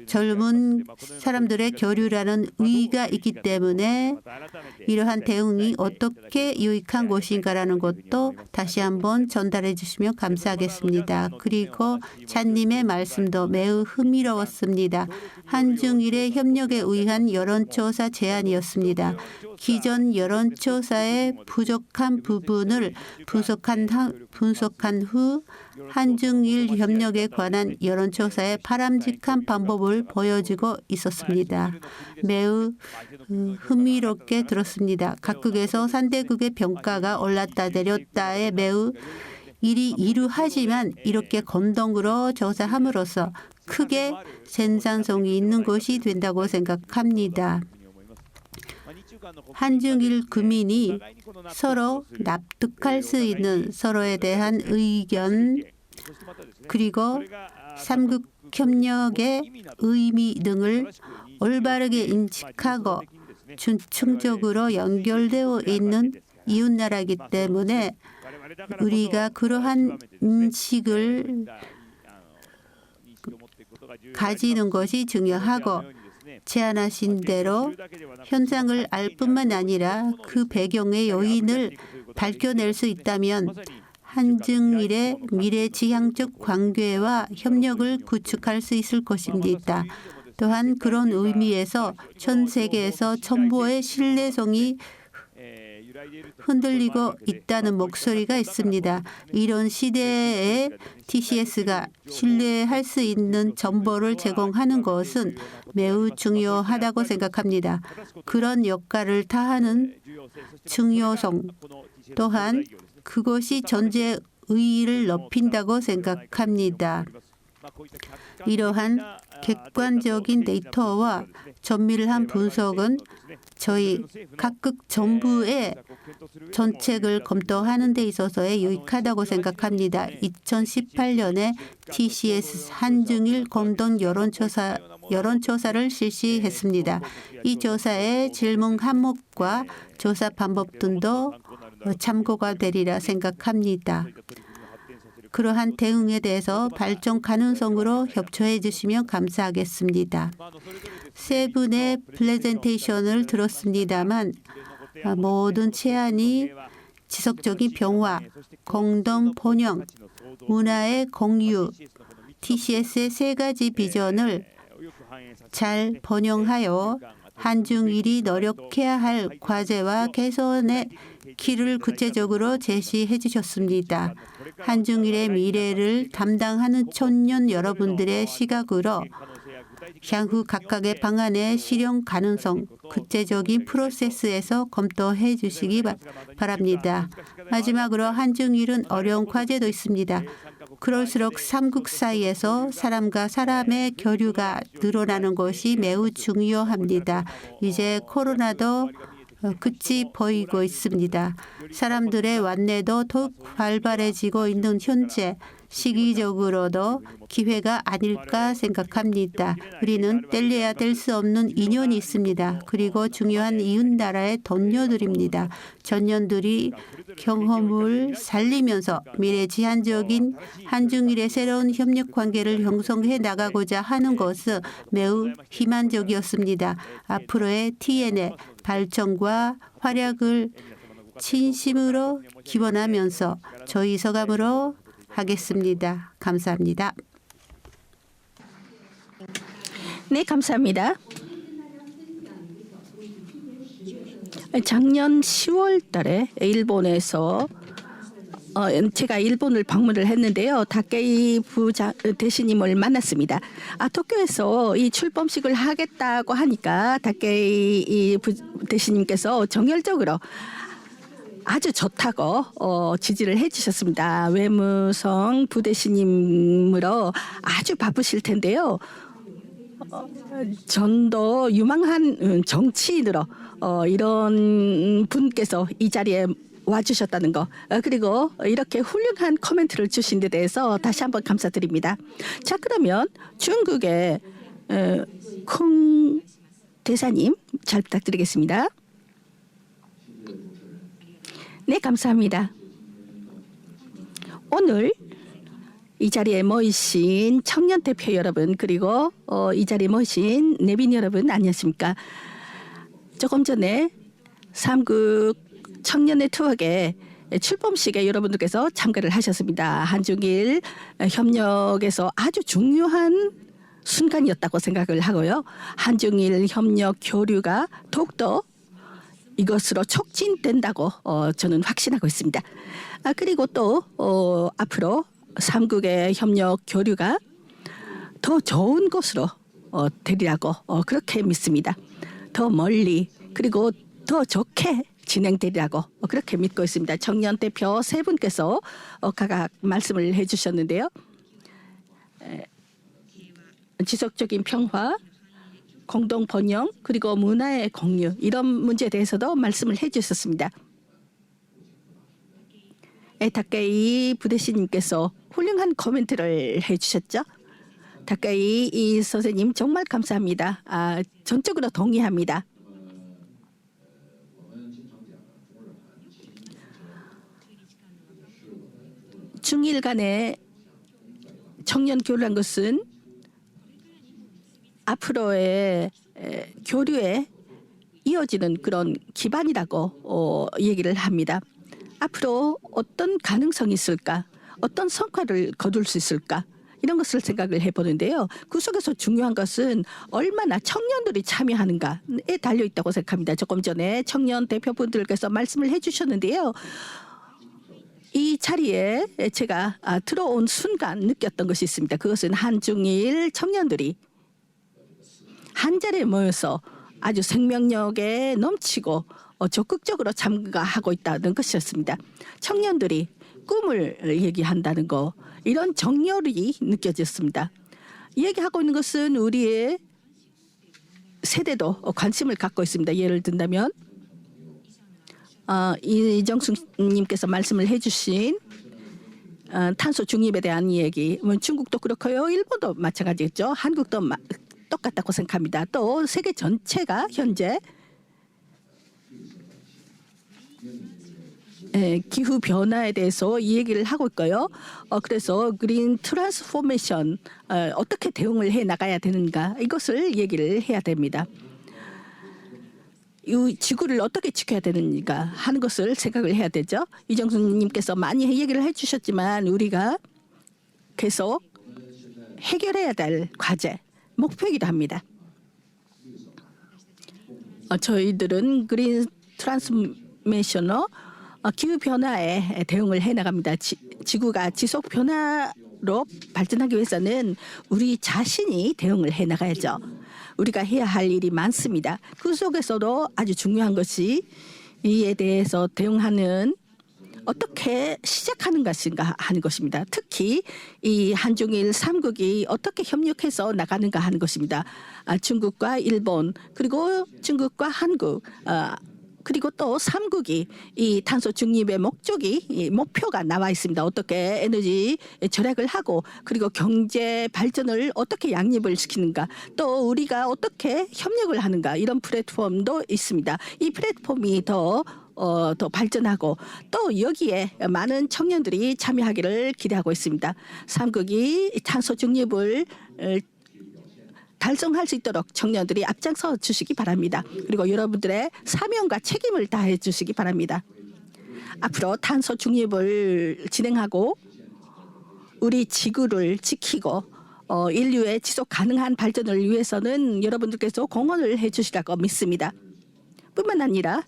젊은 사람들의 교류라는 의의가 있기 때문에 이러한 대응이 어떻게 유익한 것인가라는 것도 다시 한번 전달해 주시면 감사하겠습니다. 그리고 찬님의 말씀도 매우 흥미로웠습니다. 한중일의 협력에 의한 여론조사 제안이었습니다. 기존 여론조사의 부족한 부분을 분석한 후 한중일 협력에 관한 여론조사의 바람직한 방법을 보여주고 있었습니다. 매우 흥미롭게 들었습니다. 각국에서 상대국의 평가가 올랐다 내렸다에 매우 이루하지만 이렇게 공동으로 조사함으로써 크게 생산성이 있는 것이 된다고 생각합니다. 한중일 국민이 서로 납득할 수 있는 서로에 대한 의견 그리고 삼국 협력의 의미 등을 올바르게 인식하고 중층적으로 연결되어 있는 이웃나라이기 때문에 우리가 그러한 인식을 가지는 것이 중요하고 제안하신 대로 현장을 알 뿐만 아니라 그 배경의 요인을 밝혀낼 수 있다면 한중일의 미래지향적 관계와 협력을 구축할 수 있을 것입니다. 또한 그런 의미에서 전 세계에서 정보의 신뢰성이 흔들리고 있다는 목소리가 있습니다. 이런 시대에 TCS가 신뢰할 수 있는 정보를 제공하는 것은 매우 중요하다고 생각합니다. 그런 역할을 다하는 중요성 또한 그것이 전제 의의를 높인다고 생각합니다. 이러한 객관적인 데이터와 정밀한 분석은 저희 각국 정부의 정책을 검토하는 데 있어서의 유익하다고 생각합니다. 2018년에 TCS 한중일 공동 여론조사를 실시했습니다. 이 조사의 질문 항목과 조사 방법 등도 참고가 되리라 생각합니다. 그러한 대응에 대해서 발전 가능성으로 협조해 주시면 감사하겠습니다. 세 분의 프레젠테이션을 들었습니다만 모든 제안이 지속적인 평화, 공동 번영, 문화의 공유, TCS의 세 가지 비전을 잘 번영하여 한중일이 노력해야 할 과제와 개선의 길을 구체적으로 제시해 주셨습니다. 한중일의 미래를 담당하는 청년 여러분들의 시각으로 향후 각각의 방안의 실현 가능성, 구체적인 프로세스에서 검토해 주시기 바랍니다. 마지막으로 한중일은 어려운 과제도 있습니다. 그럴수록 삼국 사이에서 사람과 사람의 교류가 늘어나는 것이 매우 중요합니다. 이제 코로나도 끝이 보이고 있습니다. 사람들의 완내도 더욱 활발해지고 있는 현재 시기적으로도 기회가 아닐까 생각합니다. 우리는 뗄래야 뗄 수 없는 인연이 있습니다. 그리고 중요한 이웃나라의 동료들입니다. 전년들이 경험을 살리면서 미래지향적인 한중일의 새로운 협력 관계를 형성해 나가고자 하는 것은 매우 희망적이었습니다. 앞으로의 TN의 발전과 활약을 진심으로 기원하면서 저희 서감으로 하겠습니다. 감사합니다. 네, 감사합니다. 작년 10월 달에 일본에서 제가 일본을 방문을 했는데요. 다케이 대신님을 만났습니다. 도쿄에서 이 출범식을 하겠다고 하니까 다케이 대신님께서 정열적으로 아주 좋다고 지지를 해주셨습니다. 외무성 부대신님으로 아주 바쁘실 텐데요. 전도 유망한 정치인으로 이런 분께서 이 자리에 와주셨다는 거, 그리고 이렇게 훌륭한 코멘트를 주신 데 대해서 다시 한번 감사드립니다. 자, 그러면 중국의 콩 대사님 잘 부탁드리겠습니다. 네, 감사합니다. 오늘 이 자리에 모이신 청년 대표 여러분, 그리고 이 자리에 모이신 내빈 여러분, 안녕하십니까? 조금 전에 삼국 청년 네트워크의 출범식에 여러분들께서 참가를 하셨습니다. 한중일 협력에서 아주 중요한 순간이었다고 생각을 하고요. 한중일 협력 교류가 더욱더 이것으로 촉진된다고 저는 확신하고 있습니다. 그리고 또 앞으로 삼국의 협력 교류가 더 좋은 곳으로 되리라고 그렇게 믿습니다. 더 멀리 그리고 더 좋게 진행되리라고 그렇게 믿고 있습니다. 청년 대표 세 분께서 각각 말씀을 해주셨는데요. 지속적인 평화, 공동 번영, 그리고 문화의 공유, 이런 문제에 대해서도 말씀을 해주셨습니다. 다케이 부대신님께서 훌륭한 코멘트를 해주셨죠. 다케이 선생님 정말 감사합니다. 전적으로 동의합니다. 중일 간의 청년 교류란 것은 앞으로의 교류에 이어지는 그런 기반이라고 얘기를 합니다. 앞으로 어떤 가능성이 있을까? 어떤 성과를 거둘 수 있을까? 이런 것을 생각을 해보는데요. 그 속에서 중요한 것은 얼마나 청년들이 참여하는가에 달려있다고 생각합니다. 조금 전에 청년 대표분들께서 말씀을 해주셨는데요. 이 자리에 제가 들어온 순간 느꼈던 것이 있습니다. 그것은 한중일 청년들이 한 자리에 모여서 아주 생명력에 넘치고 적극적으로 참가하고 있다는 것이었습니다. 청년들이 꿈을 얘기한다는 거, 이런 정열이 느껴졌습니다. 얘기하고 있는 것은 우리의 세대도 관심을 갖고 있습니다. 예를 든다면 이정숙님께서 말씀을 해주신 탄소 중립에 대한 얘기, 중국도 그렇고요, 일본도 마찬가지겠죠. 한국도 똑같다고 생각합니다. 또 세계 전체가 현재 기후 변화에 대해서 이 얘기를 하고 있고요. 그래서 그린 트랜스포메이션 어떻게 대응을 해 나가야 되는가, 이것을 얘기를 해야 됩니다. 이 지구를 어떻게 지켜야 되는가 하는 것을 생각을 해야 되죠. 이정수님께서 많이 얘기를 해주셨지만 우리가 계속 해결해야 될 과제, 목표이기도 합니다. 저희들은 그린 트랜스포메이션으로 기후 변화에 대응을 해 나갑니다. 지구가 지속 변화로 발전하기 위해서는 우리 자신이 대응을 해 나가야죠. 우리가 해야 할 일이 많습니다. 그 속에서도 아주 중요한 것이 이에 대해서 대응하는 어떻게 시작하는 것인가 하는 것입니다. 특히 이 한중일 3국이 어떻게 협력해서 나가는가 하는 것입니다. 중국과 일본, 그리고 중국과 한국, 그리고 또 3국이 이 탄소 중립의 이 목표가 나와 있습니다. 어떻게 에너지 절약을 하고 그리고 경제 발전을 어떻게 양립을 시키는가 또 우리가 어떻게 협력을 하는가 이런 플랫폼도 있습니다. 이 플랫폼이 더 발전하고 또 여기에 많은 청년들이 참여하기를 기대하고 있습니다. 3국이 탄소 중립을 달성할 수 있도록 청년들이 앞장서 주시기 바랍니다. 그리고 여러분들의 사명과 책임을 다해 주시기 바랍니다. 앞으로 탄소 중립을 진행하고 우리 지구를 지키고 인류의 지속 가능한 발전을 위해서는 여러분들께서 공헌을 해주시라고 믿습니다. 뿐만 아니라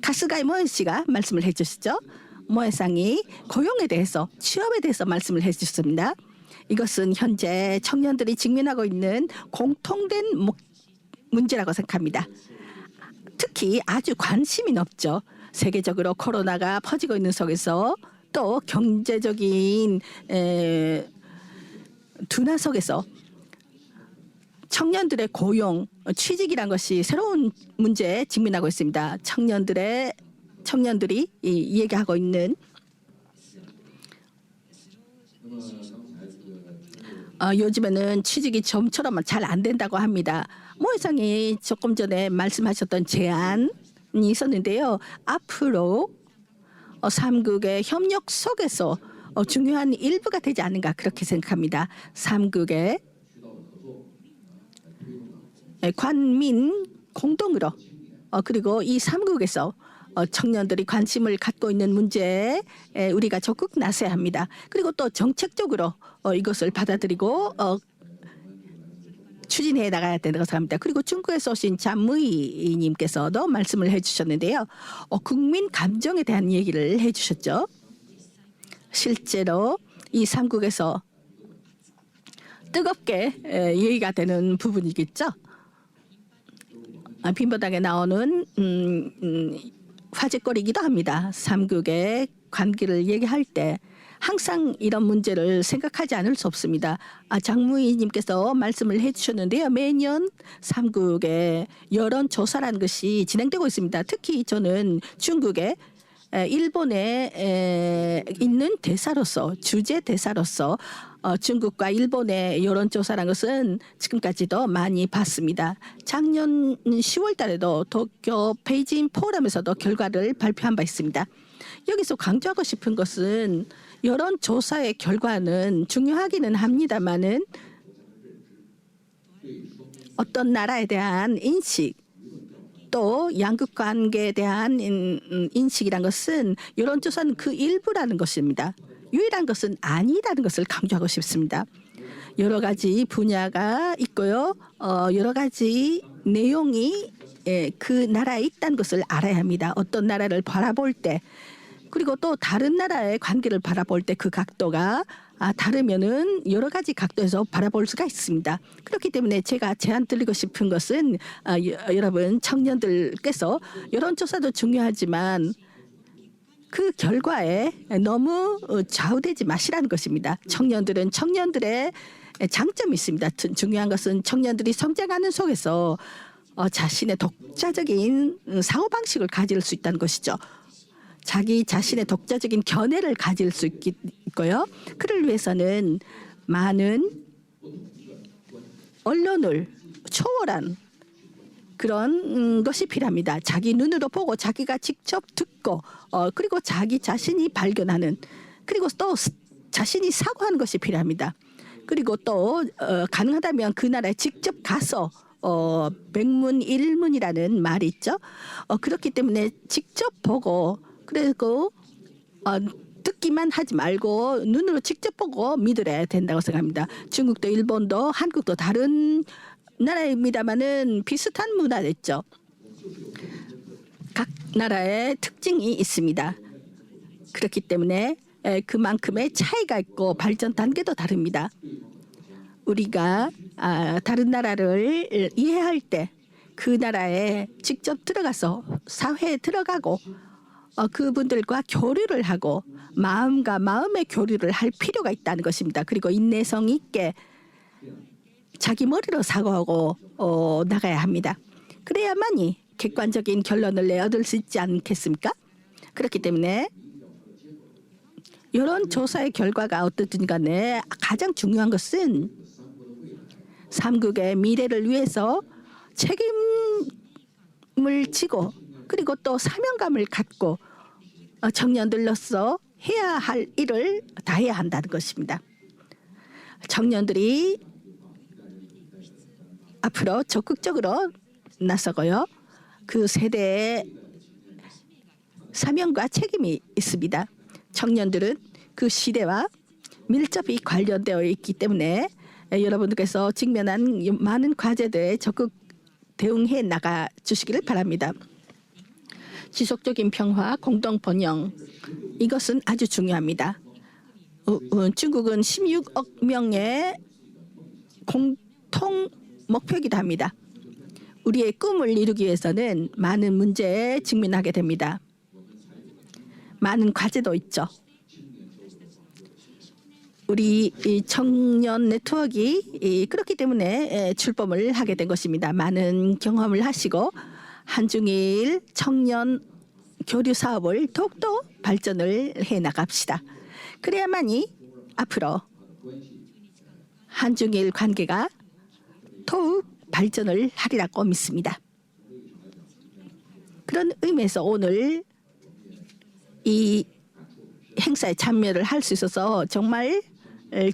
가스가이 모에 씨가 말씀을 해주시죠. 모에상이 고용에 대해서 취업에 대해서 말씀을 해주셨습니다. 이것은 현재 청년들이 직면하고 있는 공통된 문제라고 생각합니다. 특히 아주 관심이 높죠. 세계적으로 코로나가 퍼지고 있는 속에서 또 경제적인 둔화 속에서 청년들의 고용, 취직이란 것이 새로운 문제에 직면하고 있습니다. 청년들이 얘기하고 있는 요즘에는 취직이 좀처럼 잘 안 된다고 합니다. 모 회장이 조금 전에 말씀하셨던 제안이 있었는데요. 앞으로 3국의 협력 속에서 중요한 일부가 되지 않는가 그렇게 생각합니다. 3국의 관민 공동으로 그리고 이 3국에서 청년들이 관심을 갖고 있는 문제에 우리가 적극 나서야 합니다. 그리고 또 정책적으로 이것을 받아들이고 추진해 나가야 된다고 생각합니다. 그리고 중국에서 오신 잔무이님께서도 말씀을 해주셨는데요. 국민 감정에 대한 얘기를 해주셨죠. 실제로 이 3국에서 뜨겁게 얘기가 되는 부분이겠죠. 빈번하게 나오는 화제거리이기도 합니다. 3국의 관계를 얘기할 때 항상 이런 문제를 생각하지 않을 수 없습니다. 장무희님께서 말씀을 해주셨는데요. 매년 3국의 여론조사라는 것이 진행되고 있습니다. 특히 저는 중국의 일본에 있는 대사로서 주재 대사로서 중국과 일본의 여론조사라는 것은 지금까지도 많이 봤습니다. 작년 10월 달에도 도쿄 베이징 포럼에서도 결과를 발표한 바 있습니다. 여기서 강조하고 싶은 것은 여론조사의 결과는 중요하기는 합니다마는 어떤 나라에 대한 인식 또 양국 관계에 대한 인식이란 것은 여론조사는 그 일부라는 것입니다. 유일한 것은 아니라는 것을 강조하고 싶습니다. 여러 가지 분야가 있고요. 여러 가지 내용이 그 나라에 있다는 것을 알아야 합니다. 어떤 나라를 바라볼 때 그리고 또 다른 나라의 관계를 바라볼 때 그 각도가 다르면은 여러 가지 각도에서 바라볼 수가 있습니다. 그렇기 때문에 제가 제안 드리고 싶은 것은 여러분 청년들께서 여론조사도 중요하지만 그 결과에 너무 좌우되지 마시라는 것입니다. 청년들은 청년들의 장점이 있습니다. 중요한 것은 청년들이 성장하는 속에서 자신의 독자적인 사고방식을 가질 수 있다는 것이죠. 자기 자신의 독자적인 견해를 가질 수 있고요. 그를 위해서는 많은 언론을 초월한 그런 것이 필요합니다. 자기 눈으로 보고 자기가 직접 듣고 그리고 자기 자신이 발견하는 그리고 또 자신이 사고하는 것이 필요합니다. 그리고 또 가능하다면 그 나라에 직접 가서 백문일문이라는 말이 있죠. 그렇기 때문에 직접 보고 그리고 듣기만 하지 말고 눈으로 직접 보고 믿으려야 된다고 생각합니다. 중국도 일본도 한국도 다른 나라입니다만은 비슷한 문화였죠. 각 나라의 특징이 있습니다. 그렇기 때문에 그만큼의 차이가 있고 발전 단계도 다릅니다. 우리가 다른 나라를 이해할 때 그 나라에 직접 들어가서 사회에 들어가고 그분들과 교류를 하고 마음과 마음의 교류를 할 필요가 있다는 것입니다. 그리고 인내성 있게 자기 머리로 사고하고 나가야 합니다. 그래야만이 객관적인 결론을 내어들 수 있지 않겠습니까? 그렇기 때문에 이런 조사의 결과가 어떻든 간에 가장 중요한 것은 삼국의 미래를 위해서 책임을 지고 그리고 또 사명감을 갖고 청년들로서 해야 할 일을 다해야 한다는 것입니다. 청년들이 앞으로 적극적으로 나서고요. 그 세대의 사명과 책임이 있습니다. 청년들은 그 시대와 밀접히 관련되어 있기 때문에 여러분들께서 직면한 많은 과제들에 적극 대응해 나가 주시기를 바랍니다. 지속적인 평화, 공동 번영 이것은 아주 중요합니다. 중국은 16억 명의 공통 목표이기도 합니다. 우리의 꿈을 이루기 위해서는 많은 문제에 직면하게 됩니다. 많은 과제도 있죠. 우리 이 청년 네트워크가 그렇기 때문에 출범을 하게 된 것입니다. 많은 경험을 하시고 한중일 청년 교류 사업을 더욱더 발전을 해 나갑시다. 그래야만이 앞으로 한중일 관계가 더욱 발전을 하리라고 믿습니다. 그런 의미에서 오늘 이 행사에 참여를 할 수 있어서 정말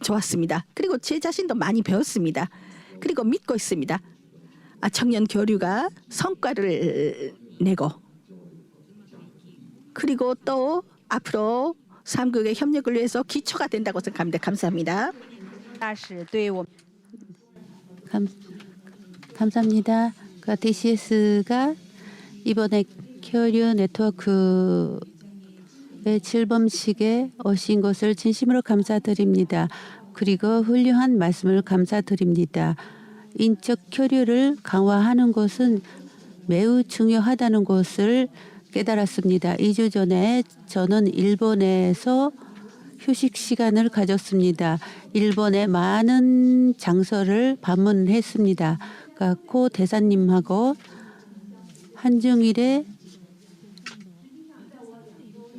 좋았습니다. 그리고 제 자신도 많이 배웠습니다. 그리고 믿고 있습니다. 청년 교류가 성과를 내고 그리고 또 앞으로 삼국의 협력을 위해서 기초가 된다고 생각합니다. 감사합니다. 감사합니다. TCS가 이번에 교류 네트워크의 출범식에 오신 것을 진심으로 감사드립니다. 그리고 훌륭한 말씀을 감사드립니다. 인적 교류를 강화하는 것은 매우 중요하다는 것을 깨달았습니다. 2주 전에 저는 일본에서 휴식 시간을 가졌습니다. 일본의 많은 장소를 방문했습니다. 고 대사님하고 한중일의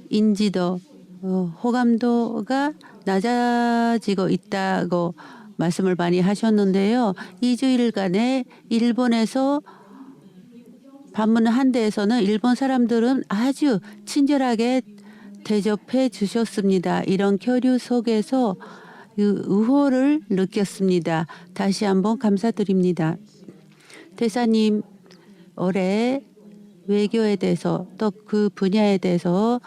인지도, 호감도가 낮아지고 있다고 말씀을 많이 하셨는데요. 2주일간에 일본에서 방문한 데에서는 일본 사람들은 아주 친절하게 대접해 주셨습니다. 이런 교류 속에서 의호를 느꼈습니다. 다시 한번 감사드립니다. 대사님, 올해 외교에 대해서 또 그 분야에 대해서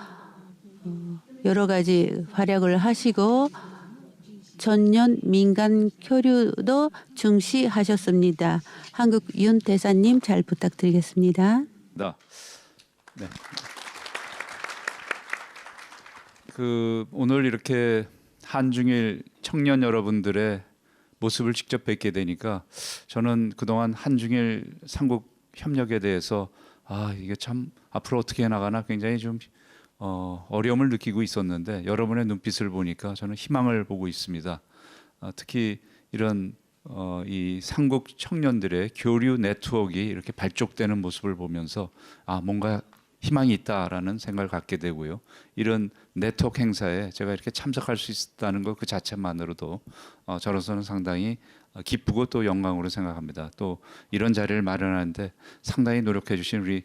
여러 가지 활약을 하시고 전년 민간 교류도 중시하셨습니다. 한국 윤 대사님 잘 부탁드리겠습니다. 네. 오늘 이렇게 한중일 청년 여러분들의 모습을 직접 뵙게 되니까 저는 그동안 한중일 삼국 협력에 대해서 이게 참 앞으로 어떻게 나가나 굉장히 좀 어려움을 느끼고 있었는데 여러분의 눈빛을 보니까 저는 희망을 보고 있습니다. 특히 이런 이 삼국 청년들의 교류 네트워크가 이렇게 발족되는 모습을 보면서 뭔가 희망이 있다라는 생각을 갖게 되고요. 이런 네트워크 행사에 제가 이렇게 참석할 수 있었다는 것 그 자체만으로도 저로서는 상당히 기쁘고 또 영광으로 생각합니다. 또 이런 자리를 마련하는데 상당히 노력해 주신 우리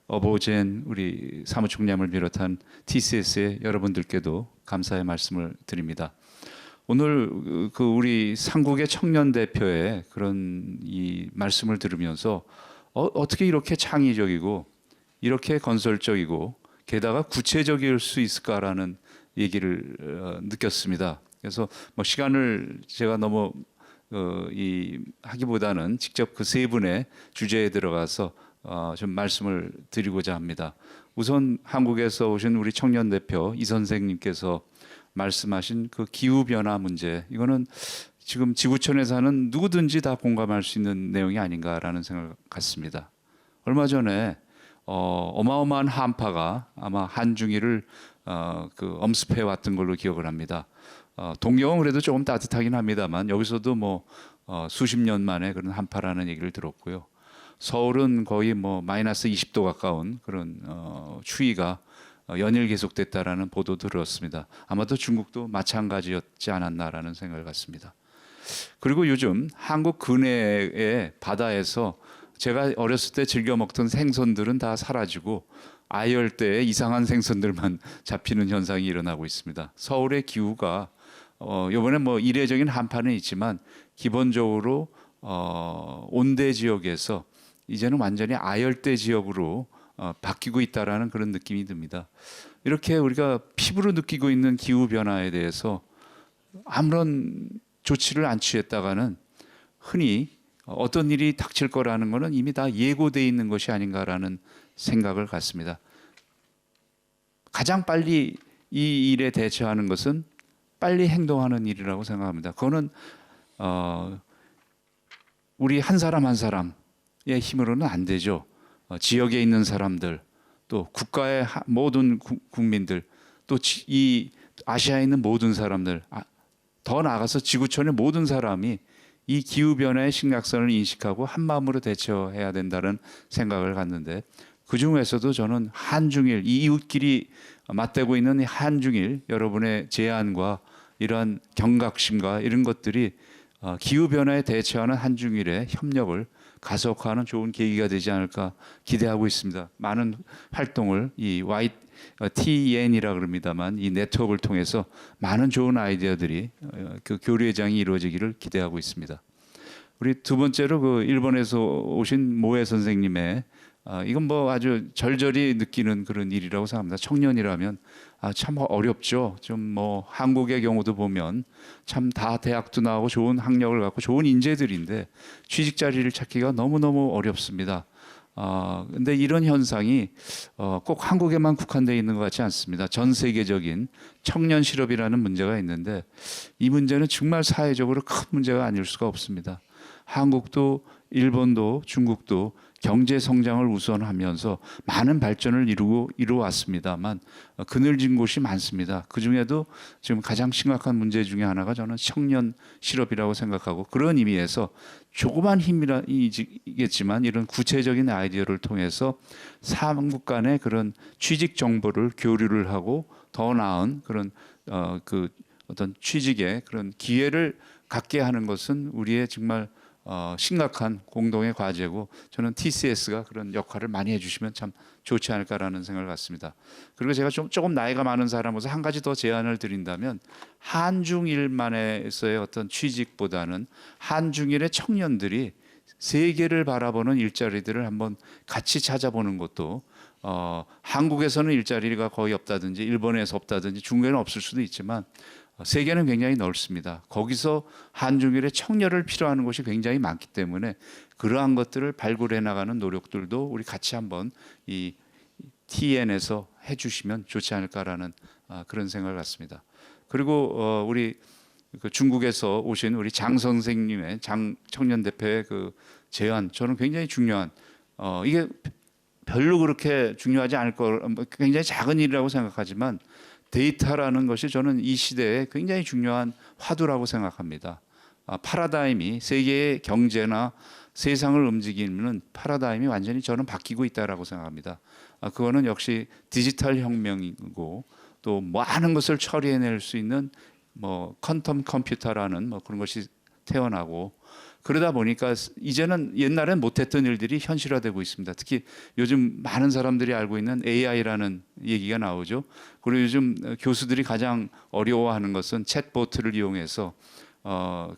어보젠 우리 사무총장을 비롯한 TCS의 여러분들께도 감사의 말씀을 드립니다. 오늘 우리 삼국의 청년 대표의 그런 이 말씀을 들으면서 어떻게 이렇게 창의적이고 이렇게 건설적이고 게다가 구체적일 수 있을까라는 얘기를 느꼈습니다. 그래서 시간을 제가 너무 하기보다는 직접 그 세 분의 주제에 들어가서 좀 말씀을 드리고자 합니다. 우선 한국에서 오신 우리 청년 대표 이 선생님께서 말씀하신 그 기후 변화 문제, 이거는 지금 지구촌에 사는 누구든지 다 공감할 수 있는 내용이 아닌가라는 생각 같습니다. 얼마 전에 어마어마한 한파가 아마 한중일을 엄습해 왔던 걸로 기억을 합니다. 동경은 그래도 조금 따뜻하긴 합니다만 여기서도 수십 년 만에 그런 한파라는 얘기를 들었고요. 서울은 거의 뭐 마이너스 20도 가까운 그런 추위가 연일 계속됐다라는 보도 들었습니다. 아마도 중국도 마찬가지였지 않았나라는 생각을 갖습니다. 그리고 요즘 한국 근해의 바다에서 제가 어렸을 때 즐겨 먹던 생선들은 다 사라지고 아열대에 이상한 생선들만 잡히는 현상이 일어나고 있습니다. 서울의 기후가 이번에 뭐 이례적인 한파는 있지만 기본적으로 온대 지역에서 이제는 완전히 아열대 지역으로 바뀌고 있다라는 그런 느낌이 듭니다. 이렇게 우리가 피부로 느끼고 있는 기후 변화에 대해서 아무런 조치를 안 취했다가는 흔히 어떤 일이 닥칠 거라는 것은 이미 다 예고되어 있는 것이 아닌가라는 생각을 갖습니다. 가장 빨리 이 일에 대처하는 것은 빨리 행동하는 일이라고 생각합니다. 그거는 우리 한 사람 한 사람의 힘으로는 안 되죠. 지역에 있는 사람들, 또 국가의 모든 국민들, 또 이 아시아에 있는 모든 사람들, 더 나아가서 지구촌의 모든 사람이 이 기후변화의 심각성을 인식하고 한마음으로 대처해야 된다는 생각을 갖는데, 그 중에서도 저는 한중일, 이 이웃끼리 맞대고 있는 한중일 여러분의 제안과 이러한 경각심과 이런 것들이 기후변화에 대처하는 한중일의 협력을 가속화하는 좋은 계기가 되지 않을까 기대하고 있습니다. 많은 활동을 이 YTN이라 그럽니다만 이 네트워크를 통해서 많은 좋은 아이디어들이 그 교류회장이 이루어지기를 기대하고 있습니다. 우리 두 번째로 그 일본에서 오신 모에 선생님의 이건 뭐 아주 절절히 느끼는 그런 일이라고 생각합니다. 청년이라면 참 어렵죠. 좀 뭐 한국의 경우도 보면 참 다 대학도 나오고 좋은 학력을 갖고 좋은 인재들인데 취직 자리를 찾기가 너무너무 어렵습니다. 근데 이런 현상이 꼭 한국에만 국한되어 있는 것 같지 않습니다. 전 세계적인 청년 실업이라는 문제가 있는데 이 문제는 정말 사회적으로 큰 문제가 아닐 수가 없습니다. 한국도 일본도 중국도 경제 성장을 우선하면서 많은 발전을 이루어왔습니다만 그늘진 곳이 많습니다. 그 중에도 지금 가장 심각한 문제 중에 하나가 저는 청년 실업이라고 생각하고, 그런 의미에서 조그만 힘이겠지만 이런 구체적인 아이디어를 통해서 삼국 간의 그런 취직 정보를 교류를 하고 더 나은 그런 그 어떤 취직의 그런 기회를 갖게 하는 것은 우리의 정말 심각한 공동의 과제고, 저는 TCS가 그런 역할을 많이 해주시면 참 좋지 않을까라는 생각을 갖습니다. 그리고 제가 조금 나이가 많은 사람으로서 한 가지 더 제안을 드린다면, 한중일만에서의 어떤 취직보다는 한중일의 청년들이 세계를 바라보는 일자리들을 한번 같이 찾아보는 것도, 한국에서는 일자리가 거의 없다든지 일본에서 없다든지 중국에는 없을 수도 있지만 세계는 굉장히 넓습니다. 거기서 한중일의 청년을 필요하는 곳이 굉장히 많기 때문에 그러한 것들을 발굴해 나가는 노력들도 우리 같이 한번 이 TN에서 해주시면 좋지 않을까라는 그런 생각을 갖습니다. 그리고 우리 그 중국에서 오신 우리 장 선생님의 장 청년 대표의 그 제안, 저는 굉장히 중요한, 이게 별로 그렇게 중요하지 않을 거, 굉장히 작은 일이라고 생각하지만 데이터라는 것이 저는 이 시대에 굉장히 중요한 화두라고 생각합니다. 파라다임이, 세계의 경제나 세상을 움직이는 파라다임이 완전히 저는 바뀌고 있다라고 생각합니다. 그거는 역시 디지털 혁명이고 또 많은 것을 처리해낼 수 있는 뭐 퀀텀 컴퓨터라는 뭐 그런 것이 태어나고, 그러다 보니까 이제는 옛날엔 못했던 일들이 현실화되고 있습니다. 특히 요즘 많은 사람들이 알고 있는 AI라는 얘기가 나오죠. 그리고 요즘 교수들이 가장 어려워하는 것은 챗보트를 이용해서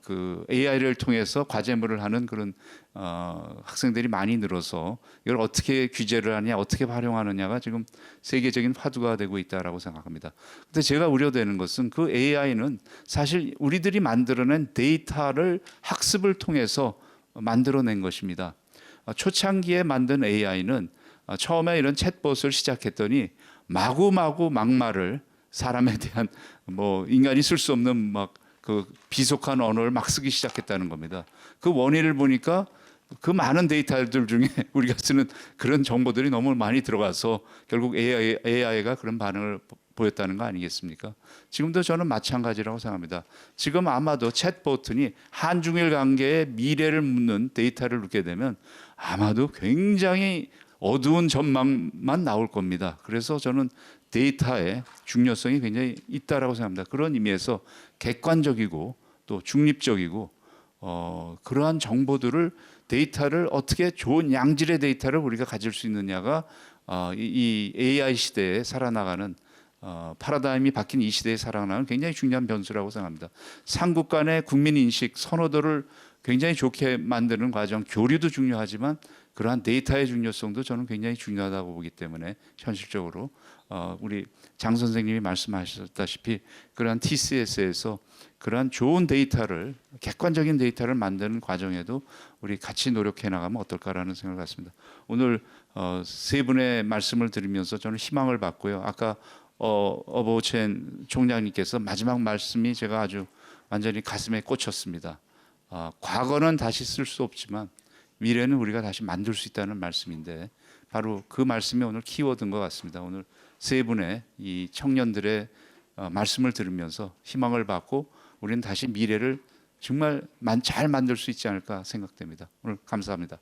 그 AI를 통해서 과제물을 하는 그런 학생들이 많이 늘어서 이걸 어떻게 규제를 하느냐, 어떻게 활용하느냐가 지금 세계적인 화두가 되고 있다라고 생각합니다. 근데 제가 우려되는 것은 그 AI는 사실 우리들이 만들어낸 데이터를 학습을 통해서 만들어낸 것입니다. 초창기에 만든 AI는 처음에 이런 챗봇을 시작했더니 마구마구 막말을, 사람에 대한 뭐 인간이 쓸 수 없는 막 그 비속한 언어를 막 쓰기 시작했다는 겁니다. 그 원인을 보니까 그 많은 데이터들 중에 우리가 쓰는 그런 정보들이 너무 많이 들어가서 결국 AI가 그런 반응을 보였다는 거 아니겠습니까? 지금도 저는 마찬가지라고 생각합니다. 지금 아마도 챗보트니 한중일 관계의 미래를 묻는 데이터를 넣게 되면 아마도 굉장히 어두운 전망만 나올 겁니다. 그래서 저는 데이터의 중요성이 굉장히 있다라고 생각합니다. 그런 의미에서 객관적이고 또 중립적이고 그러한 정보들을 데이터를 어떻게 좋은 양질의 데이터를 우리가 가질 수 있느냐가 이 AI 시대에 살아나가는 파라다임이 바뀐 이 시대에 살아나가는 굉장히 중요한 변수라고 생각합니다. 삼국 간의 국민 인식 선호도를 굉장히 좋게 만드는 과정, 교류도 중요하지만 그러한 데이터의 중요성도 저는 굉장히 중요하다고 보기 때문에 현실적으로 우리 장 선생님이 말씀하셨다시피 그러한 TCS에서 그러한 좋은 데이터를 객관적인 데이터를 만드는 과정에도 우리 같이 노력해 나가면 어떨까라는 생각을 갖습니다. 오늘 세 분의 말씀을 들으면서 저는 희망을 받고요. 아까 어보첸 총장님께서 마지막 말씀이 제가 아주 완전히 가슴에 꽂혔습니다. 과거는 다시 쓸 수 없지만 미래는 우리가 다시 만들 수 있다는 말씀인데 바로 그 말씀이 오늘 키워드인 것 같습니다. 오늘 세 분의 이 청년들의 말씀을 들으면서 희망을 받고 우리는 다시 미래를 정말 잘 만들 수 있지 않을까 생각됩니다. 오늘 감사합니다.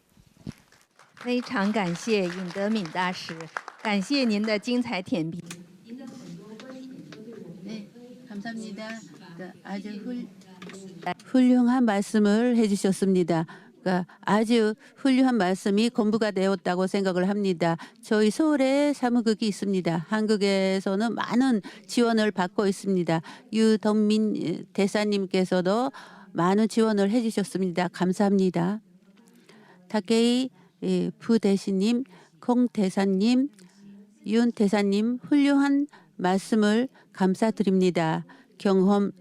非常感谢尹德敏大使，感谢您的精彩点评。 네, 감사합니다. 아주 훌륭한 말씀을 해주셨습니다. 아주 훌륭한 말씀이 공부가 되었다고 생각을 합니다. 저희 서울에 사무국이 있습니다. 한국에서는 많은 지원을 받고 있습니다. 유덕민 대사님께서도 많은 지원을 해주셨습니다. 감사합니다. 타케이 부대시님, 콩 대사님, 윤 대사님 훌륭한 말씀을 감사드립니다. 경험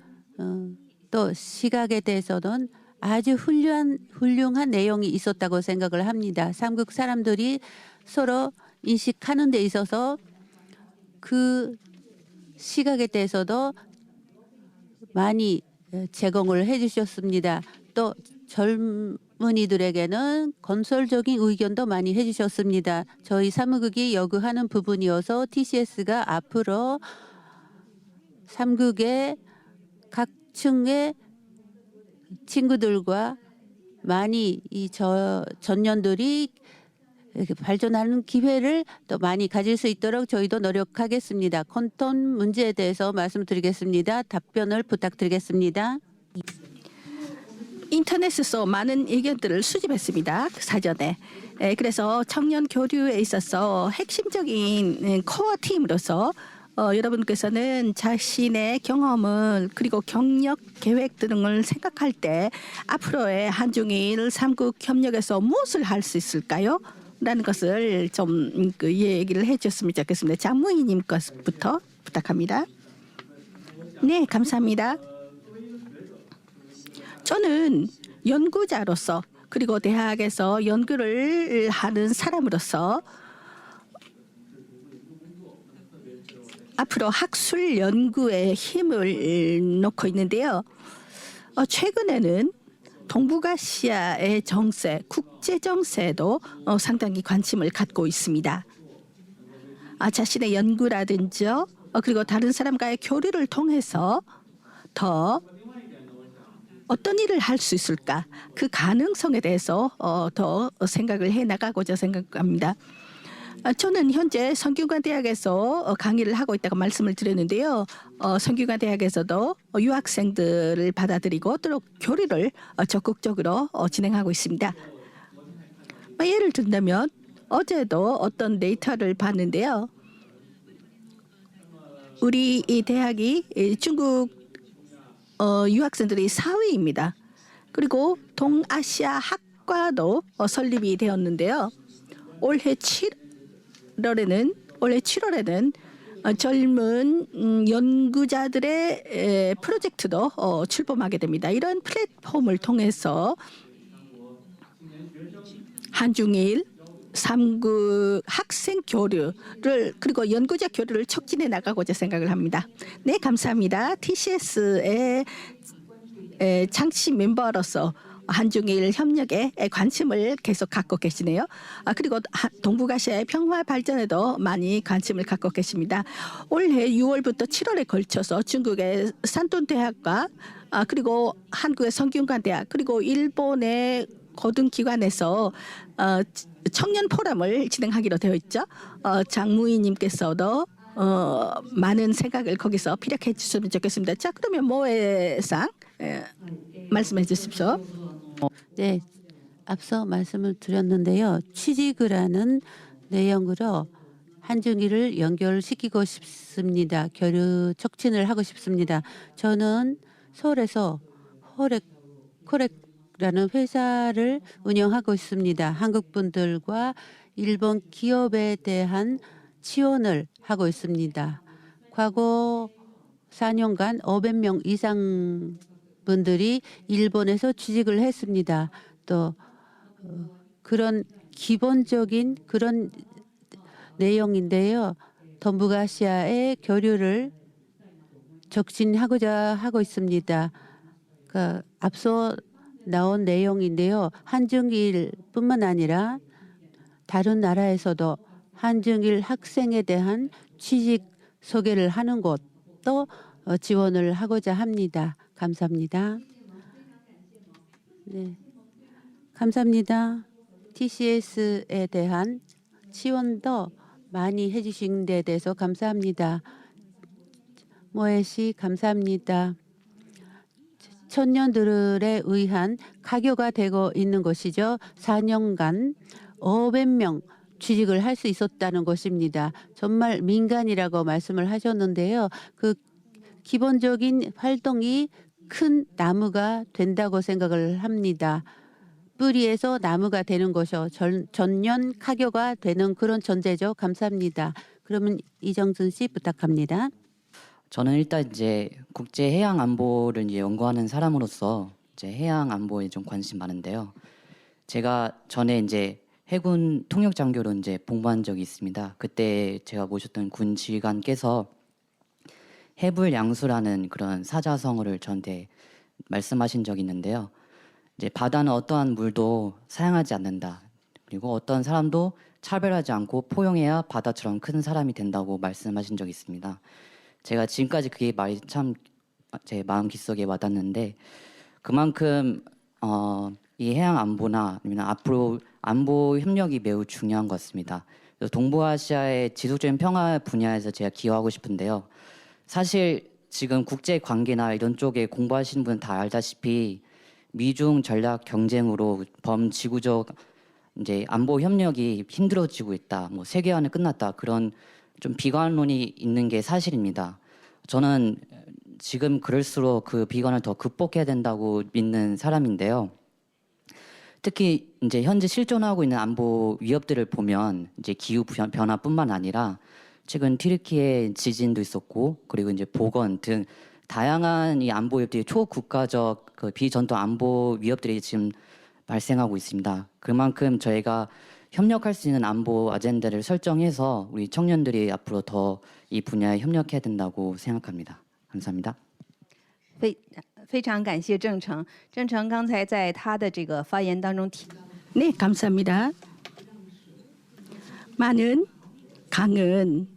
또 시각에 대해서는 아주 훌륭한 내용이 있었다고 생각을 합니다. 삼국 사람들이 서로 인식하는 데 있어서 그 시각에 대해서도 많이 제공을 해주셨습니다. 또 젊은이들에게는 건설적인 의견도 많이 해주셨습니다. 저희 사무국이 요구하는 부분이어서 TCS가 앞으로 삼국의 각 층의 친구들과 많이 이 전년들이 발전하는 기회를 또 많이 가질 수 있도록 저희도 노력하겠습니다. 콘톤 문제에 대해서 말씀드리겠습니다. 답변을 부탁드리겠습니다. 인터넷에서 많은 의견들을 수집했습니다. 사전에. 그래서 청년 교류에 있어서 핵심적인 코어 팀으로서 여러분께서는 자신의 경험을 그리고 경력 계획 등을 생각할 때 앞으로의 한중일 삼국 협력에서 무엇을 할 수 있을까요? 라는 것을 좀 얘기를 해주셨으면 좋겠습니다. 장무희님 것부터 부탁합니다. 네, 감사합니다. 저는 연구자로서 그리고 대학에서 연구를 하는 사람으로서 앞으로 학술 연구에 힘을 놓고 있는데요. 최근에는 동북아시아의 정세, 국제 정세에도 상당히 관심을 갖고 있습니다. 자신의 연구라든지 그리고 다른 사람과의 교류를 통해서 더 어떤 일을 할 수 있을까? 그 가능성에 대해서 더 생각을 해나가고자 생각합니다. 저는 현재 성균관 대학에서 강의를 하고 있다고 말씀을 드렸는데요. 성균관 대학에서도 유학생들을 받아들이고 또 교류를 적극적으로 진행하고 있습니다. 예를 든다면 어제도 어떤 데이터를 봤는데요. 우리 이 대학이 중국 유학생들이 4위입니다. 그리고 동아시아 학과도 설립이 되었는데요. 올해 7월에는 젊은 연구자들의 프로젝트도 출범하게 됩니다. 이런 플랫폼을 통해서 한중일 삼국 학생 교류를 그리고 연구자 교류를 촉진해 나가고자 생각을 합니다. 네, 감사합니다. TCS의 창시 멤버로서 한중일 협력에 관심을 계속 갖고 계시네요. 그리고 동북아시아의 평화 발전에도 많이 관심을 갖고 계십니다. 올해 6월부터 7월에 걸쳐서 중국의 산돈 대학과 그리고 한국의 성균관 대학 그리고 일본의 고등기관에서 청년 포럼을 진행하기로 되어 있죠. 장무희님께서도 많은 생각을 거기서 피력해 주셨으면 좋겠습니다. 자, 그러면 모해상 말씀해 주십시오. 네, 앞서 말씀을 드렸는데요. 취직을 하는 내용으로 한중일을 연결시키고 싶습니다. 교류 촉진을 하고 싶습니다. 저는 서울에서 코렉라는 회사를 운영하고 있습니다. 한국 분들과 일본 기업에 대한 지원을 하고 있습니다. 과거 4년간 500명 이상 분들이 일본에서 취직을 했습니다. 또 그런 기본적인 그런 내용인데요. 동북아시아의 교류를 촉진하고자 하고 있습니다. 앞서 나온 내용인데요. 한중일뿐만 아니라 다른 나라에서도 한중일 학생에 대한 취직 소개를 하는 것도 지원을 하고자 합니다. 감사합니다. 네, 감사합니다. TCS에 대한 지원도 많이 해주신 데 대해서 감사합니다. 모해 씨 감사합니다. 청년들에 의한 가교가 되고 있는 것이죠. 4년간 500명 취직을 할 수 있었다는 것입니다. 정말 민간이라고 말씀을 하셨는데요. 그 기본적인 활동이 큰 나무가 된다고 생각을 합니다. 뿌리에서 나무가 되는 것이요. 전년 가교가 되는 그런 존재죠. 감사합니다. 그러면 이정순 씨 부탁합니다. 저는 일단 이제 국제 해양 안보를 이제 연구하는 사람으로서 이제 해양 안보에 좀 관심 많은데요. 제가 전에 이제 해군 통역 장교로 이제 복무한 적이 있습니다. 그때 제가 모셨던 군 지휘관께서 해불 양수라는 그런 사자성어를 저한테 말씀하신 적이 있는데요. 이제 바다는 어떠한 물도 사양하지 않는다. 그리고 어떤 사람도 차별하지 않고 포용해야 바다처럼 큰 사람이 된다고 말씀하신 적이 있습니다. 제가 지금까지 그게 말이 참 제 마음 깊숙이 와닿는데 그만큼 이 해양 안보나 아니면 앞으로 안보 협력이 매우 중요한 것 같습니다. 그래서 동북아시아의 지속적인 평화 분야에서 제가 기여하고 싶은데요. 사실 지금 국제 관계나 이런 쪽에 공부하시는 분은 다 알다시피 미중 전략 경쟁으로 범지구적 이제 안보 협력이 힘들어지고 있다. 뭐 세계화는 끝났다. 그런 좀 비관론이 있는 게 사실입니다. 저는 지금 그럴수록 그 비관을 더 극복해야 된다고 믿는 사람인데요. 특히 이제 현재 실존하고 있는 안보 위협들을 보면 이제 기후 변화뿐만 아니라 최근 튀르키예 지진도 있었고 그리고 이제 보건 등 다양한 이 안보 위협들이 초국가적 그 비전통 안보 위협들이 지금 발생하고 있습니다. 그만큼 저희가 협력할 수 있는 안보 아젠다를 설정해서 우리 청년들이 앞으로 더 이 분야에 협력해야 된다고 생각합니다. 감사합니다. 非常感谢郑成。郑成刚才在他的这个发言当中提， 네, 감사합니다. 많은 강은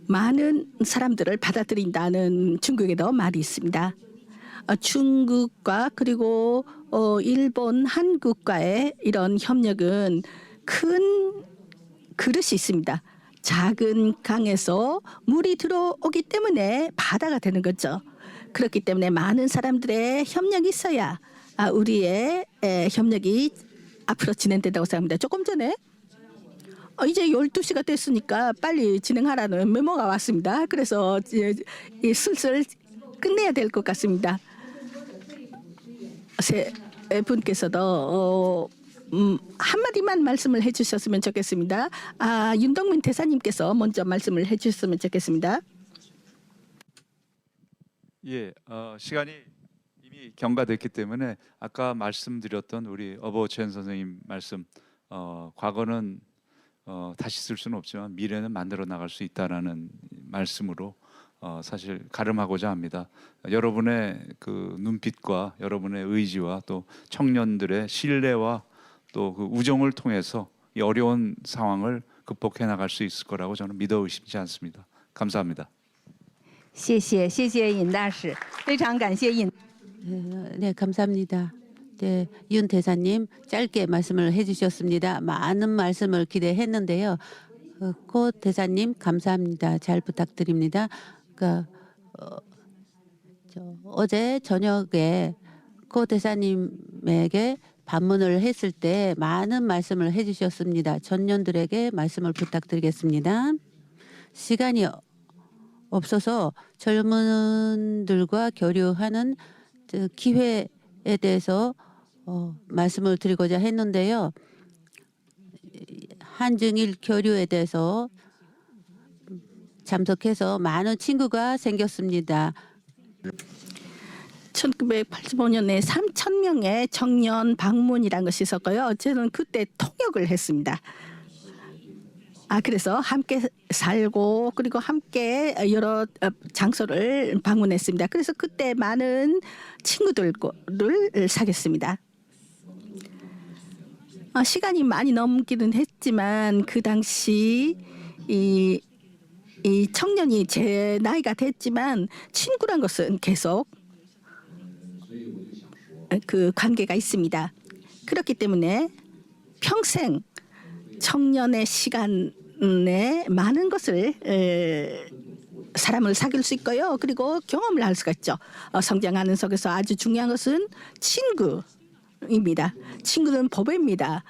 많은 사람들을 받아들인다는 중국에도 말이 있습니다. 중국과 그리고 일본, 한국과의 이런 협력은 큰 그릇이 있습니다. 작은 강에서 물이 들어오기 때문에 바다가 되는 거죠. 그렇기 때문에 많은 사람들의 협력이 있어야 우리의 협력이 앞으로 진행된다고 생각합니다. 조금 전에 이제 12시가 됐으니까 빨리 진행하라는 메모가 왔습니다. 그래서 슬슬 끝내야 될 것 같습니다. 세 분께서도 한마디만 말씀을 해주셨으면 좋겠습니다. 윤동민 대사님께서 먼저 말씀을 해주셨으면 좋겠습니다. 예, 시간이 이미 경과됐기 때문에 아까 말씀드렸던 우리 어버첸 선생님 말씀, 과거는 다시 쓸 수는 없지만 미래는 만들어 나갈 수 있다라는 말씀으로 사실 가름하고자 합니다. 여러분의 그 눈빛과 여러분의 의지와 또 청년들의 신뢰와 또 그 우정을 통해서 이 어려운 상황을 극복해 나갈 수 있을 거라고 저는 믿어 의심치 않습니다. 감사합니다. 谢谢尹大使，非常感谢尹。 네, 감사합니다. 네, 윤 대사님 짧게 말씀을 해주셨습니다. 많은 말씀을 기대했는데요. 고 대사님 감사합니다. 잘 부탁드립니다. 어제 저녁에 고 대사님에게 방문을 했을 때 많은 말씀을 해주셨습니다. 전년들에게 말씀을 부탁드리겠습니다. 시간이 없어서 젊은들과 교류하는 기회에 대해서 말씀을 드리고자 했는데요. 한중일 교류에 대해서 참석해서 많은 친구가 생겼습니다. 1985년에 3,000명의 청년 방문이라는 것이 있었고요. 저는 그때 통역을 했습니다. 그래서 함께 살고 그리고 함께 여러 장소를 방문했습니다. 그래서 그때 많은 친구들을 사귀었습니다. 시간이 많이 넘기는 했지만 그 당시 이 청년이 제 나이가 됐지만 친구란 것은 계속 그 관계가 있습니다. 그렇기 때문에 평생 청년의 시간에 많은 것을 사람을 사귈 수 있고요. 그리고 경험을 할 수가 있죠. 성장하는 속에서 아주 중요한 것은 친구입니다. 친구는 보배입니다.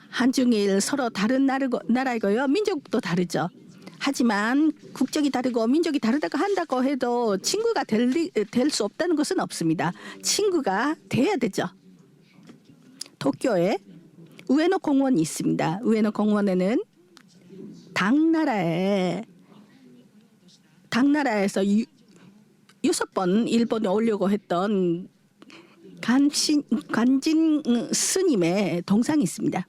한중일 서로 다른 나라이고요. 민족도 다르죠. 하지만 국적이 다르고 민족이 다르다고 한다고 해도 친구가 될 수 없다는 것은 없습니다. 친구가 돼야 되죠. 도쿄에 우에노 공원이 있습니다. 우에노 공원에는 당나라에서 6번 일본에 오려고 했던 관진 스님의 동상이 있습니다.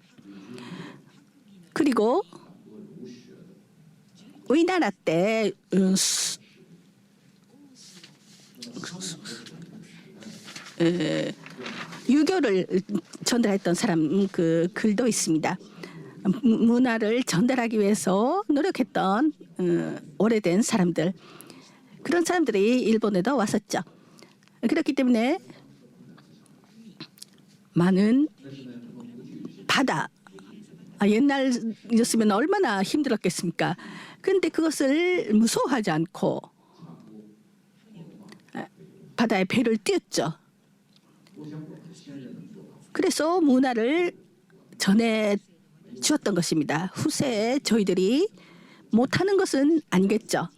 그리고 우리나라 때 유교를 전달했던 사람 그 글도 있습니다. 문화를 전달하기 위해서 노력했던 오래된 사람들, 그런 사람들이 일본에도 왔었죠. 그렇기 때문에 많은 바다, 옛날이었으면 얼마나 힘들었겠습니까? 그런데 그것을 무서워하지 않고 바다에 배를 띄웠죠. 그래서 문화를 전해 주었던 것입니다. 후세에 저희들이 못하는 것은 아니겠죠.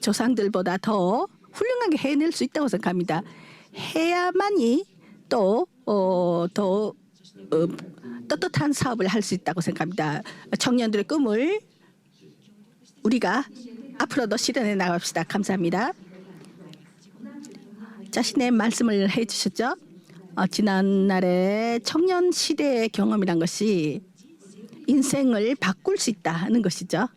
조상들보다 더 훌륭하게 해낼 수 있다고 생각합니다. 해야만이 또 더 떳떳한 사업을 할 수 있다고 생각합니다. 청년들의 꿈을 우리가 앞으로도 실현해 나갑시다. 감사합니다. 자신의 말씀을 해주셨죠. 지난날의 청년 시대의 경험이란 것이 인생을 바꿀 수 있다는 것이죠.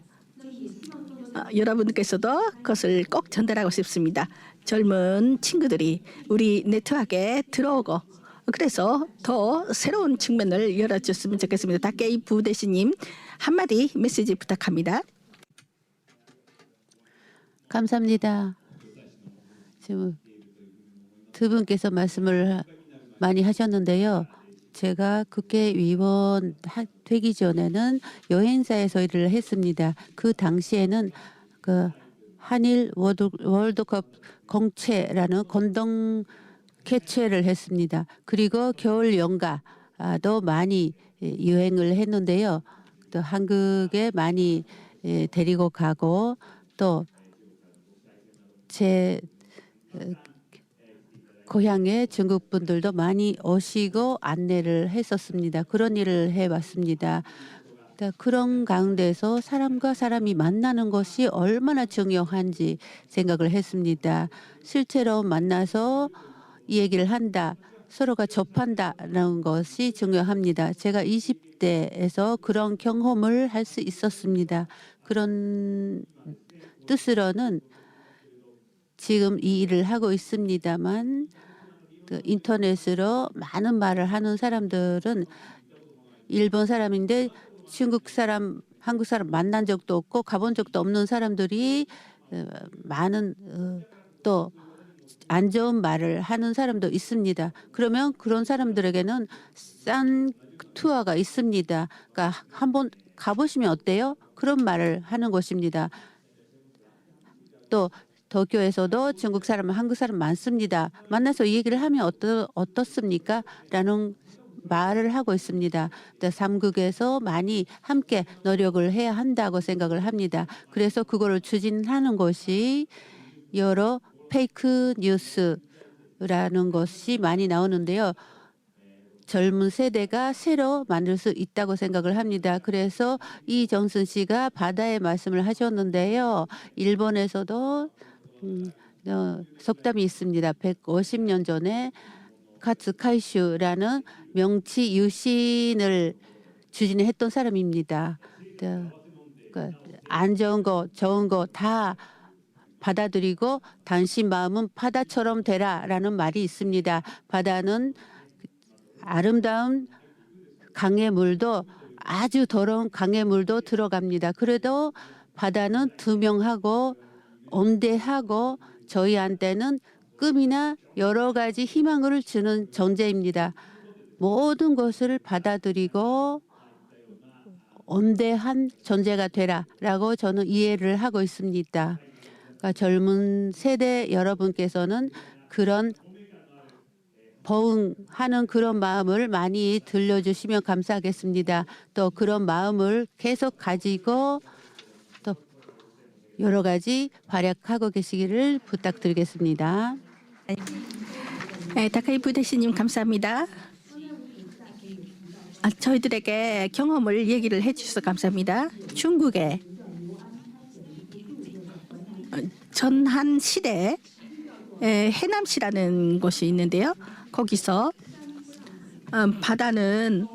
여러분께서도 그것을 꼭 전달하고 싶습니다. 젊은 친구들이 우리 네트워크에 들어오고 그래서 더 새로운 측면을 열어줬으면 좋겠습니다. 다케이 부대시님 한마디 메시지 부탁합니다. 감사합니다. 지금 두 분께서 말씀을 많이 하셨는데요. 제가 국회의원 되기 전에는 여행사에서 일을 했습니다. 그 당시에는 그 한일 월드컵 공채라는 공동 개최를 했습니다. 그리고 겨울 연가도 많이 유행을 했는데요. 또 한국에 많이 데리고 가고 또 제 고향에 중국 분들도 많이 오시고 안내를 했었습니다. 그런 일을 해봤습니다. 그런 가운데서 사람과 사람이 만나는 것이 얼마나 중요한지 생각을 했습니다. 실제로 만나서 이 얘기를 한다, 서로가 접한다는 것이 중요합니다. 제가 20대에서 그런 경험을 할 수 있었습니다. 그런 뜻으로는 지금 이 일을 하고 있습니다만 그 인터넷으로 많은 말을 하는 사람들은 일본 사람인데 중국 사람, 한국 사람 만난 적도 없고 가본 적도 없는 사람들이 많은 또 안 좋은 말을 하는 사람도 있습니다. 그러면 그런 사람들에게는 싼 투어가 있습니다. 그러니까 한번 가보시면 어때요? 그런 말을 하는 것입니다. 또 도쿄에서도 중국 사람, 한국 사람 많습니다. 만나서 이 얘기를 하면 어떻습니까? 라는 말을 하고 있습니다. 3국에서 많이 함께 노력을 해야 한다고 생각을 합니다. 그래서 그거를 추진하는 것이 여러 페이크 뉴스라는 것이 많이 나오는데요. 젊은 세대가 새로 만들 수 있다고 생각을 합니다. 그래서 이정순 씨가 바다의 말씀을 하셨는데요. 일본에서도 속담이 있습니다. 150년 전에 가츠카이슈라는 명치 유신을 추진했던 사람입니다. 안 좋은 거, 좋은 거 다 받아들이고 당신 마음은 바다처럼 되라라는 말이 있습니다. 바다는 아름다운 강의 물도 아주 더러운 강의 물도 들어갑니다. 그래도 바다는 투명하고 온대하고 저희한테는 꿈이나 여러 가지 희망을 주는 존재입니다. 모든 것을 받아들이고 온대한 존재가 되라라고 저는 이해를 하고 있습니다. 그러니까 젊은 세대 여러분께서는 그런 보응하는 그런 마음을 많이 들려주시면 감사하겠습니다. 또 그런 마음을 계속 가지고 또 여러 가지 활약하고 계시기를 부탁드리겠습니다. 네, 다카이 부대시님 감사합니다. 저희들에게 경험을 얘기를 해주셔서 감사합니다. 중국의 전한 시대 해남시라는 곳이 있는데요. 거기서 바다는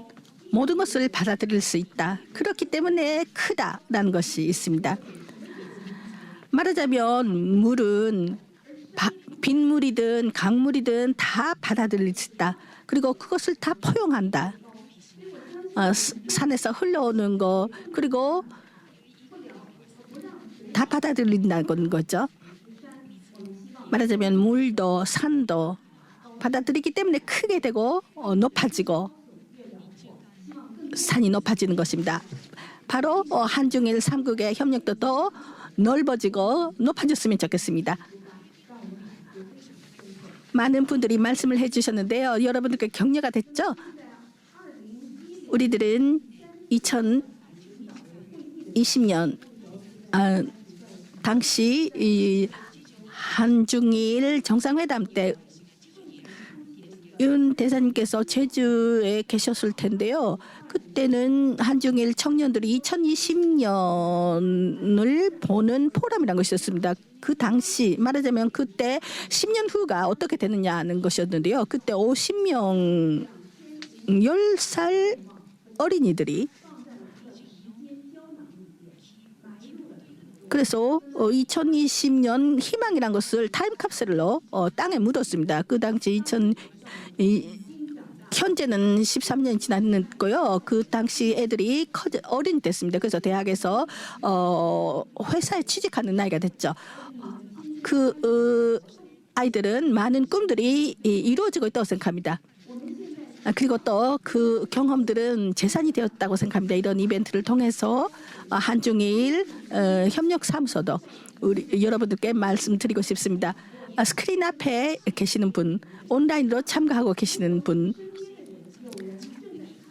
모든 것을 받아들일 수 있다. 그렇기 때문에 크다라는 것이 있습니다. 말하자면 물은 빗물이든 강물이든 다 받아들일 수 있다. 그리고 그것을 다 포용한다. 산에서 흘러오는 거 그리고 다 받아들인다는 거죠. 말하자면 물도 산도 받아들이기 때문에 크게 되고 높아지고 산이 높아지는 것입니다. 바로 한중일 3국의 협력도 더 넓어지고 높아졌으면 좋겠습니다. 많은 분들이 말씀을 해주셨는데요. 여러분들께 격려가 됐죠? 우리들은 2020년 당시 이 한중일 정상회담 때 윤 대사님께서 제주에 계셨을 텐데요. 그때는 한중일 청년들이 2020년을 보는 포럼이라는 것이 있었습니다. 그 당시 말하자면 그때 10년 후가 어떻게 되느냐는 것이었는데요. 그때 50명 10살 어린이들이 그래서 2020년 희망이란 것을 타임캡슐로 땅에 묻었습니다. 그 당시 현재는 13년이 지났고요. 그 당시 애들이 어른이 됐습니다. 그래서 대학에서 회사에 취직하는 나이가 됐죠. 그 아이들은 많은 꿈들이 이루어지고 있다고 생각합니다. 그리고 또 그 경험들은 재산이 되었다고 생각합니다. 이런 이벤트를 통해서 한중일 협력사무소도 우리 여러분들께 말씀드리고 싶습니다. 스크린 앞에 계시는 분, 온라인으로 참가하고 계시는 분,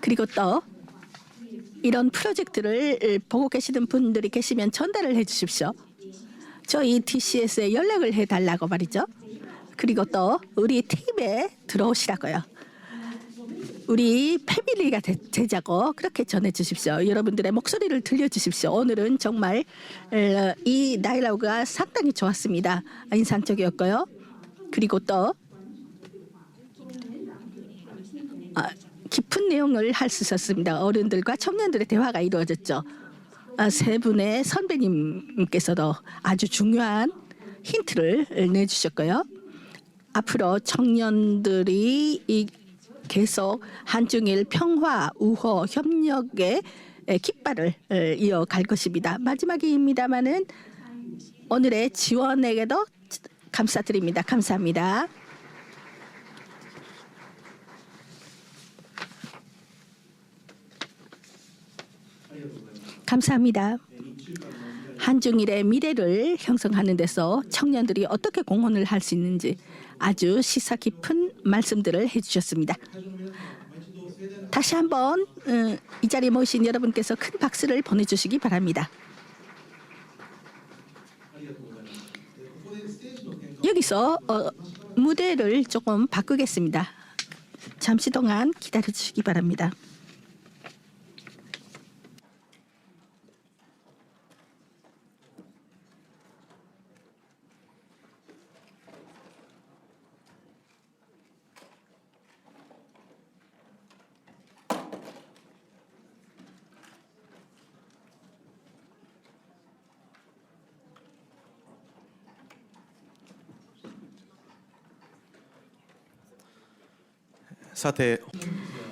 그리고 또 이런 프로젝트를 보고 계시는 분들이 계시면 전달을 해 주십시오. 저희 TCS에 연락을 해달라고 말이죠. 그리고 또 우리 팀에 들어오시라고요. 우리 패밀리가 되자고 그렇게 전해주십시오. 여러분들의 목소리를 들려주십시오. 오늘은 정말 이 다이alo그가 상당히 좋았습니다. 인상적이었고요. 그리고 또 깊은 내용을 할 수 있었습니다. 어른들과 청년들의 대화가 이루어졌죠. 세 분의 선배님께서도 아주 중요한 힌트를 내주셨고요. 앞으로 청년들이 계속 한중일 평화, 우호, 협력의 깃발을 이어갈 것입니다. 마지막입니다마는 오늘의 지원에게도 감사드립니다. 감사합니다. 감사합니다. 한중일의 미래를 형성하는 데서 청년들이 어떻게 공헌을 할 수 있는지 아주 시사 깊은 말씀들을 해주셨습니다. 다시 한번 이 자리에 모신 여러분께서 큰 박수를 보내주시기 바랍니다. 여기서 무대를 조금 바꾸겠습니다. 잠시 동안 기다려주시기 바랍니다.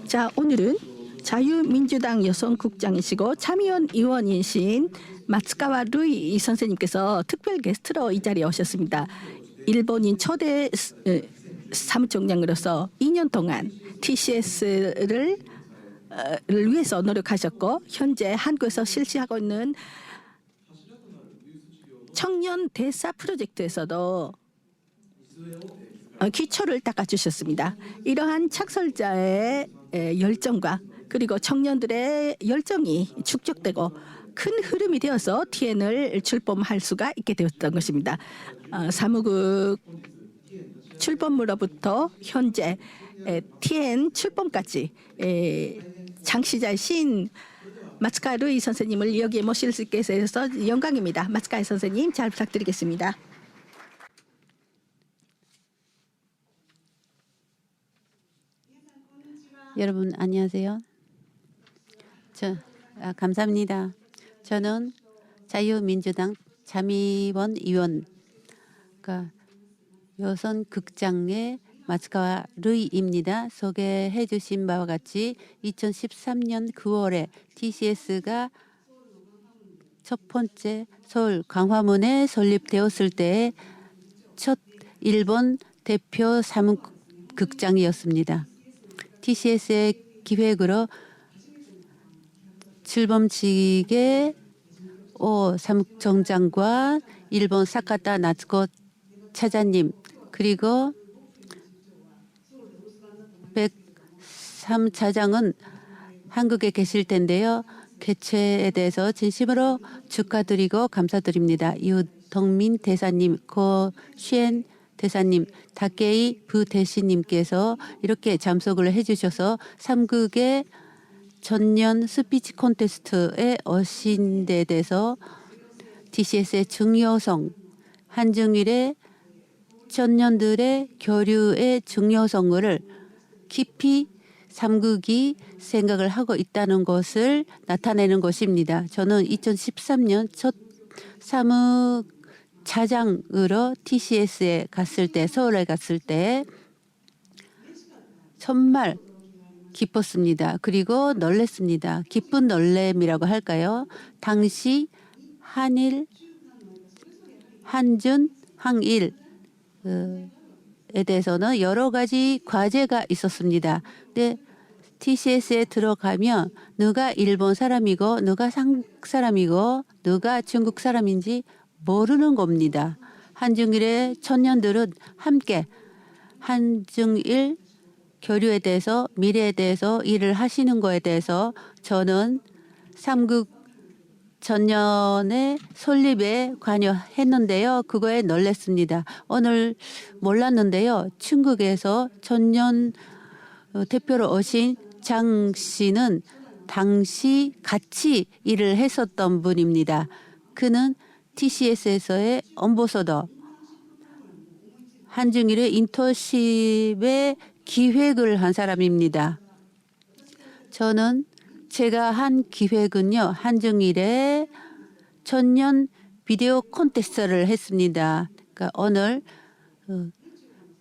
자, 오늘은 자유민주당 여성국장이시고 참의원 의원이신 마츠카와 루이 선생님께서 특별 게스트로 이 자리에 오셨습니다. 일본인 초대 사무총장으로서 2년 동안 TCS를 위해서 노력하셨고 현재 한국에서 실시하고 있는 청년 대사 프로젝트에서도 기초를 닦아주셨습니다. 이러한 착설자의 열정과 그리고 청년들의 열정이 축적되고 큰 흐름이 되어서 TN을 출범할 수가 있게 되었던 것입니다. 사무국 출범으로부터 현재 TN 출범까지 창시자이신 마츠카 루이 선생님을 여기에 모실 수 있게 돼서 영광입니다. 마츠카 선생님 잘 부탁드리겠습니다. 여러분 안녕하세요. 감사합니다. 저는 자유민주당 참의원 의원 여성극장의 마츠카와 루이입니다. 소개해 주신 바와 같이 2013년 9월에 TCS가 첫 번째 서울 광화문에 설립되었을 때 첫 일본 대표 사무극장이었습니다. TCS의 기획으로 출범식에 사무총장과 일본 사카타 나츠코 차장님 그리고 103 차장은 한국에 계실 텐데요. 개최에 대해서 진심으로 축하드리고 감사드립니다. 유덕민 대사님, 고시엔 대사님, 다케이 부대신님께서 이렇게 참석을 해주셔서 3국의 전년 스피치 콘테스트에 오신 데 대해서 TCS의 중요성, 한중일의 청년들의 교류의 중요성을 깊이 3국이 생각을 하고 있다는 것을 나타내는 것입니다. 저는 2013년 첫 사무차장으로 TCS에 갔을 때, 서울에 갔을 때 정말 기뻤습니다. 그리고 놀랐습니다. 기쁜 놀램이라고 할까요? 당시 한일, 한중, 항일에 대해서는 여러 가지 과제가 있었습니다. 근데 TCS에 들어가면 누가 일본 사람이고 누가 한국 사람이고 누가 중국 사람인지 모르는 겁니다. 한중일의 청년들은 함께 한중일 교류에 대해서 미래에 대해서 일을 하시는 거에 대해서 저는 3국 전년의 설립에 관여했는데요. 그거에 놀랐습니다. 오늘 몰랐는데요. 중국에서 전년 대표로 오신 장 씨는 당시 같이 일을 했었던 분입니다. 그는 TCS에서의 엄보서더 한중일의 인턴십의 기획을 한 사람입니다. 저는 제가 한 기획은요. 한중일의 전년 비디오 콘테스트를 했습니다. 그러니까 오늘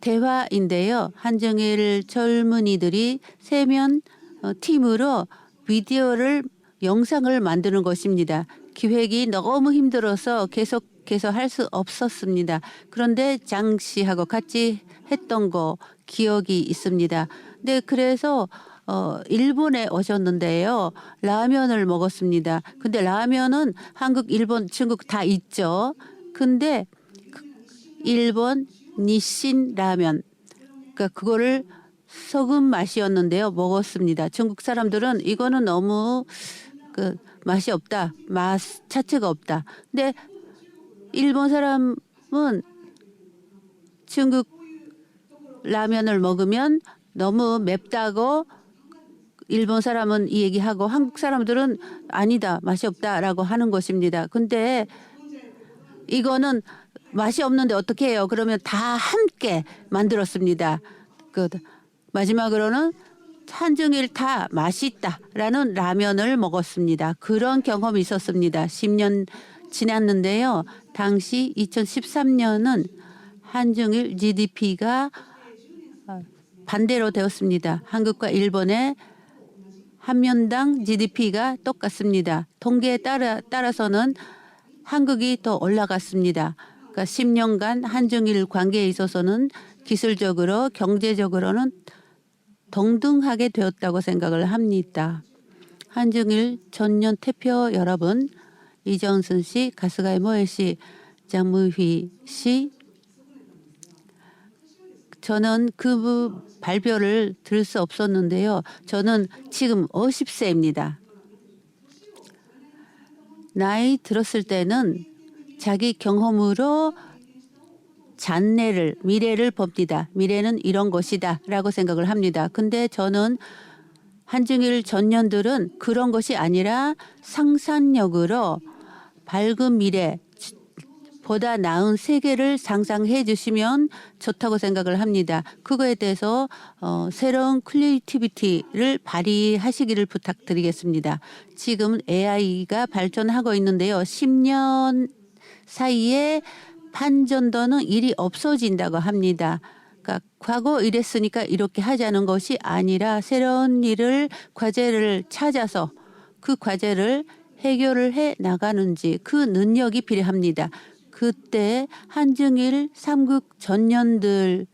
대화인데요. 한중일 젊은이들이 3명 팀으로 비디오를 영상을 만드는 것입니다. 기획이 너무 힘들어서 계속 계속 할 수 없었습니다. 그런데 장 씨하고 같이 했던 거 기억이 있습니다. 네, 그래서 일본에 오셨는데요. 라면을 먹었습니다. 근데 라면은 한국, 일본, 중국 다 있죠. 근데 일본 니신 라면, 그러니까 그거를 소금 맛이었는데요. 먹었습니다. 중국 사람들은 이거는 너무 맛이 없다. 맛 자체가 없다. 근데 일본 사람은 중국 라면을 먹으면 너무 맵다고 일본 사람은 이 얘기하고 한국 사람들은 아니다. 맛이 없다라고 하는 것입니다. 근데 이거는 맛이 없는데 어떻게 해요? 그러면 다 함께 만들었습니다. 마지막으로는 한중일 다 맛있다라는 라면을 먹었습니다. 그런 경험이 있었습니다. 10년 지났는데요. 당시 2013년은 한중일 GDP가 반대로 되었습니다. 한국과 일본의 한 명당 GDP가 똑같습니다. 통계에 따라서는 한국이 더 올라갔습니다. 그러니까 10년간 한중일 관계에 있어서는 기술적으로 경제적으로는 동등하게 되었다고 생각을 합니다. 한중일 전년 대표 여러분, 이정순 씨, 가스가이 모에 씨, 장무휘 씨, 저는 그 발표를 들을 수 없었는데요. 저는 지금 50세입니다. 나이 들었을 때는 자기 경험으로 미래를 봅니다. 미래는 이런 것이다 라고 생각을 합니다. 근데 저는 한중일 전년들은 그런 것이 아니라 상상력으로 밝은 미래, 보다 나은 세계를 상상해 주시면 좋다고 생각을 합니다. 그거에 대해서 새로운 크리에이티비티를 발휘하시기를 부탁드리겠습니다. 지금 AI가 발전하고 있는데요. 10년 사이에 판전도는 일이 없어진다고 합니다. 그러니까 과거 이랬으니까 이렇게 하자는 것이 아니라 새로운 과제를 찾아서 그 과제를 해결을 해 나가는지 그 능력이 필요합니다. 그때 한중일 3국 전년들처럼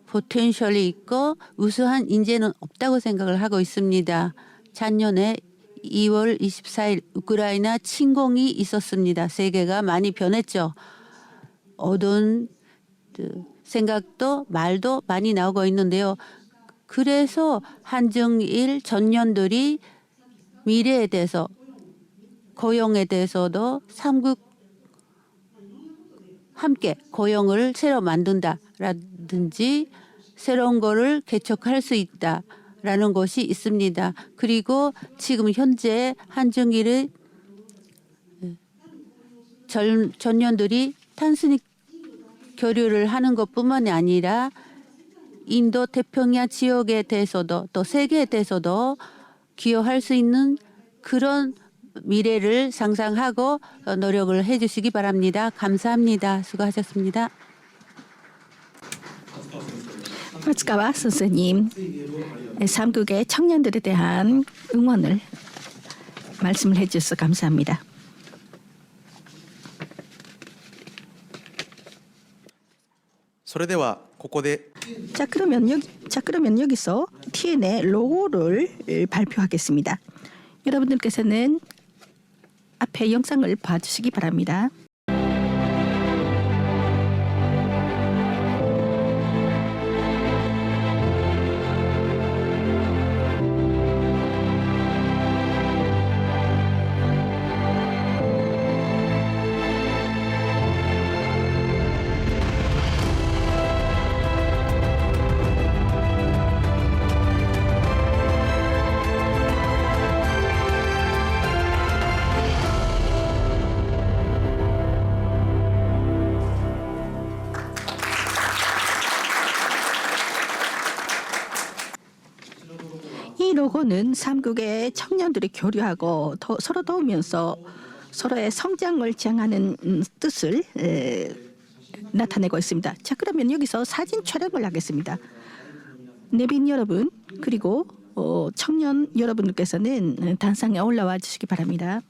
포텐셜이 있고 우수한 인재는 없다고 생각을 하고 있습니다. 작년에 2월 24일 우크라이나 침공이 있었습니다. 세계가 많이 변했죠. 어두운 생각도 말도 많이 나오고 있는데요. 그래서 한중일 전년들이 미래에 대해서 고용에 대해서도 3국 함께 고용을 새로 만든다라든지 새로운 거를 개척할 수 있다라는 것이 있습니다. 그리고 지금 현재 한중일의 전년들이 단순히 교류를 하는 것뿐만이 아니라 인도 태평양 지역에 대해서도 또 세계에 대해서도 기여할 수 있는 그런 미래를 상상하고 노력을 해주시기 바랍니다. 감사합니다. 수고하셨습니다. 마츠카와 선생님, 3국의 청년들에 대한 응원을 말씀을 해주셔서 감사합니다. 자, 그러면 여기서 TN의 로고를 발표하겠습니다. 여러분들께서는 앞에 영상을 봐주시기 바랍니다. 이 로고는 3국의 청년들이 교류하고 서로 도우면서 서로의 성장을 지향하는 뜻을 나타내고 있습니다. 자, 그러면 여기서 사진 촬영을 하겠습니다. 내빈 여러분 그리고 청년 여러분들께서는 단상에 올라와 주시기 바랍니다.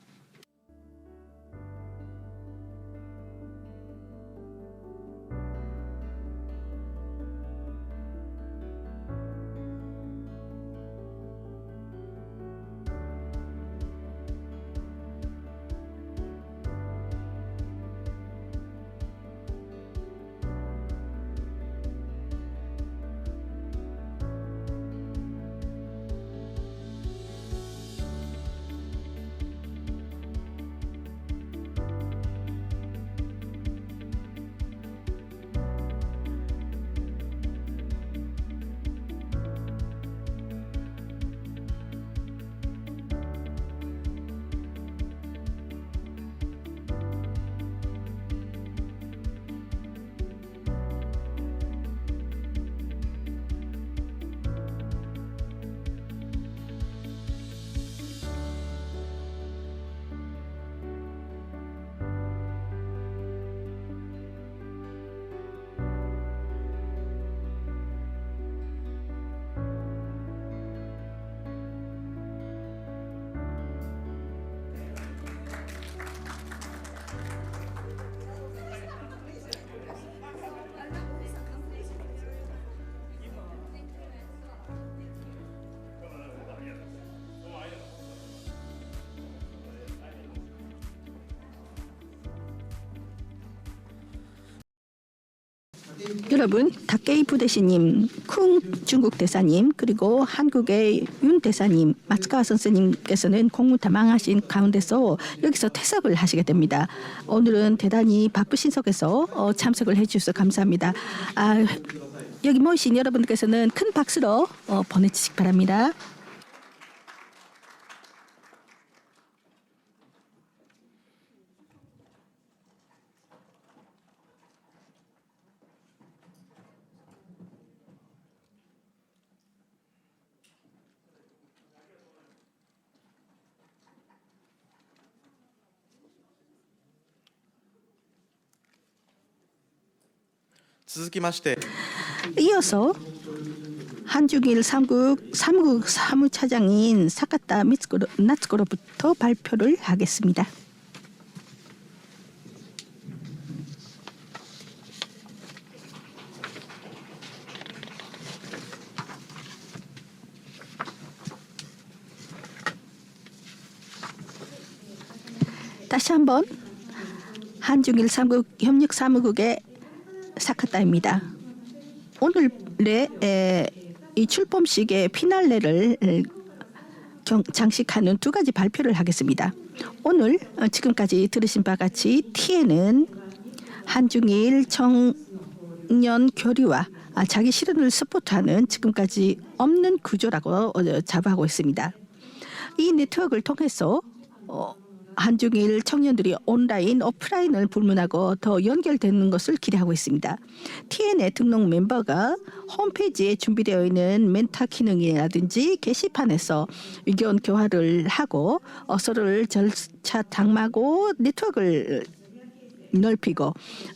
여러분, 다케이 부대시님, 쿵 중국 대사님, 그리고 한국의 윤 대사님, 마츠카와 선생님께서는 공무 다망하신 가운데서 여기서 퇴석을 하시게 됩니다. 오늘은 대단히 바쁘신 속에서 참석을 해주셔서 감사합니다. 여기 모이신 여러분께서는 큰 박수로 보내주시기 바랍니다. 이어서 한중일 3국 사무차장인 사카타 나츠코로부터 발표를 하겠습니다. 다시 한번 한중일 3국 협력 사무국의 사카타입니다. 오늘의 이 출범식의 피날레를 장식하는 두 가지 발표를 하겠습니다. 오늘 지금까지 들으신 바와 같이 TN은 한중일 청년 교류와 자기 실현을 서포트하는 지금까지 없는 구조라고 자부하고 있습니다. 이 네트워크를 통해서 한중일 청년들이 온라인, 오프라인을 불문하고 더 연결되는 것을 기대하고 있습니다. TN의 등록 멤버가 홈페이지에 준비되어 있는 멘타 기능이라든지 게시판에서 의견 교환을 하고 서로를 절차 당마고 네트워크를 넓히고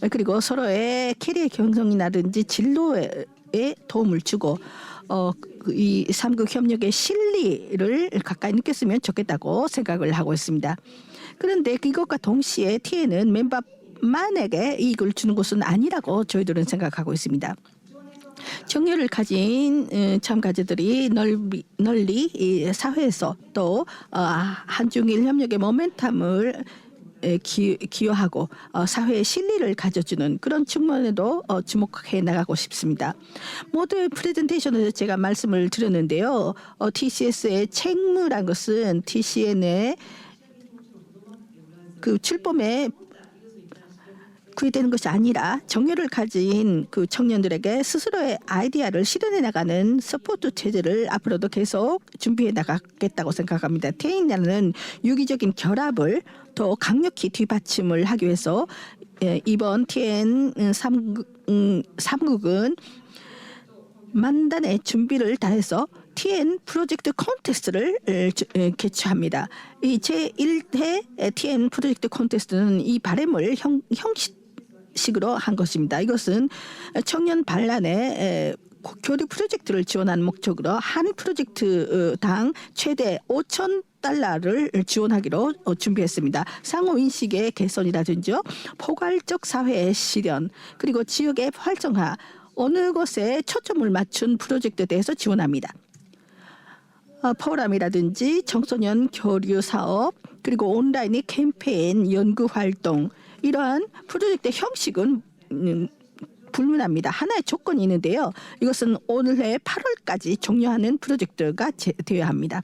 그리고 서로의 캐리어 경성이라든지 진로에 도움을 주고 이 3국 협력의 실리를 가까이 느꼈으면 좋겠다고 생각을 하고 있습니다. 그런데 이것과 동시에 TN은 멤버만에게 이익을 주는 것은 아니라고 저희들은 생각하고 있습니다. 정열을 가진 참가자들이 널리 이 사회에서 또 한중일 협력의 모멘텀을 기여하고 사회의 실리를 가져주는 그런 측면에도 주목해 나가고 싶습니다. 모두 프레젠테이션에서 제가 말씀을 드렸는데요. TCS의 책무란 것은 TCN의 그 출범에 구애되는 것이 아니라 정열을 가진 그 청년들에게 스스로의 아이디어를 실현해 나가는 서포트 체제를 앞으로도 계속 준비해 나가겠다고 생각합니다. TN이라는 유기적인 결합을 더 강력히 뒷받침을 하기 위해서 이번 TN 3국은 만단의 준비를 다해서 TN 프로젝트 콘테스트를 개최합니다. 이 제1회 TN 프로젝트 콘테스트는 이 바램을 형식으로 한 것입니다. 이것은 청년 반란의 교류 프로젝트를 지원하는 목적으로 한 프로젝트당 최대 5,000달러를 지원하기로 준비했습니다. 상호 인식의 개선이라든지 포괄적 사회의 실현 그리고 지역의 활성화 어느 것에 초점을 맞춘 프로젝트에 대해서 지원합니다. 포럼이라든지 청소년 교류 사업 그리고 온라인 캠페인 연구 활동 이러한 프로젝트 형식은 불문합니다. 하나의 조건이 있는데요. 이것은 올해 8월까지 종료하는 프로젝트가 되어야 합니다.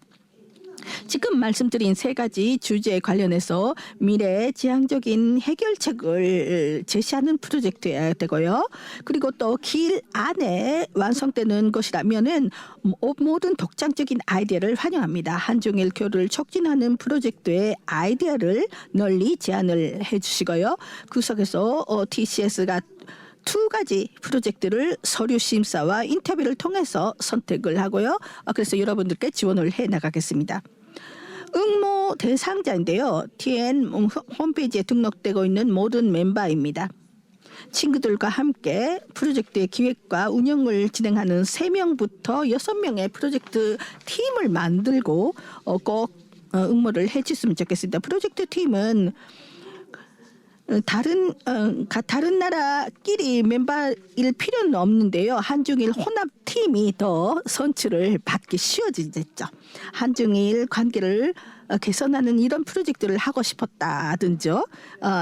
지금 말씀드린 세 가지 주제에 관련해서 미래의 지향적인 해결책을 제시하는 프로젝트여야 되고요. 그리고 또 길 안에 완성되는 것이라면은 모든 독창적인 아이디어를 환영합니다. 한중일 교류를 촉진하는 프로젝트의 아이디어를 널리 제안을 해주시고요. 그 속에서 TCS가 두 가지 프로젝트를 서류 심사와 인터뷰를 통해서 선택을 하고요. 그래서 여러분들께 지원을 해 나가겠습니다. 응모 대상자인데요. TN 홈페이지에 등록되고 있는 모든 멤버입니다. 친구들과 함께 프로젝트의 기획과 운영을 진행하는 3명부터 6명의 프로젝트 팀을 만들고 꼭 응모를 해 주셨으면 좋겠습니다. 프로젝트 팀은 다른 나라끼리 멤버일 필요는 없는데요. 한중일 혼합 팀이 더 선출을 받기 쉬워지겠죠. 한중일 관계를 개선하는 이런 프로젝트를 하고 싶었다든지요.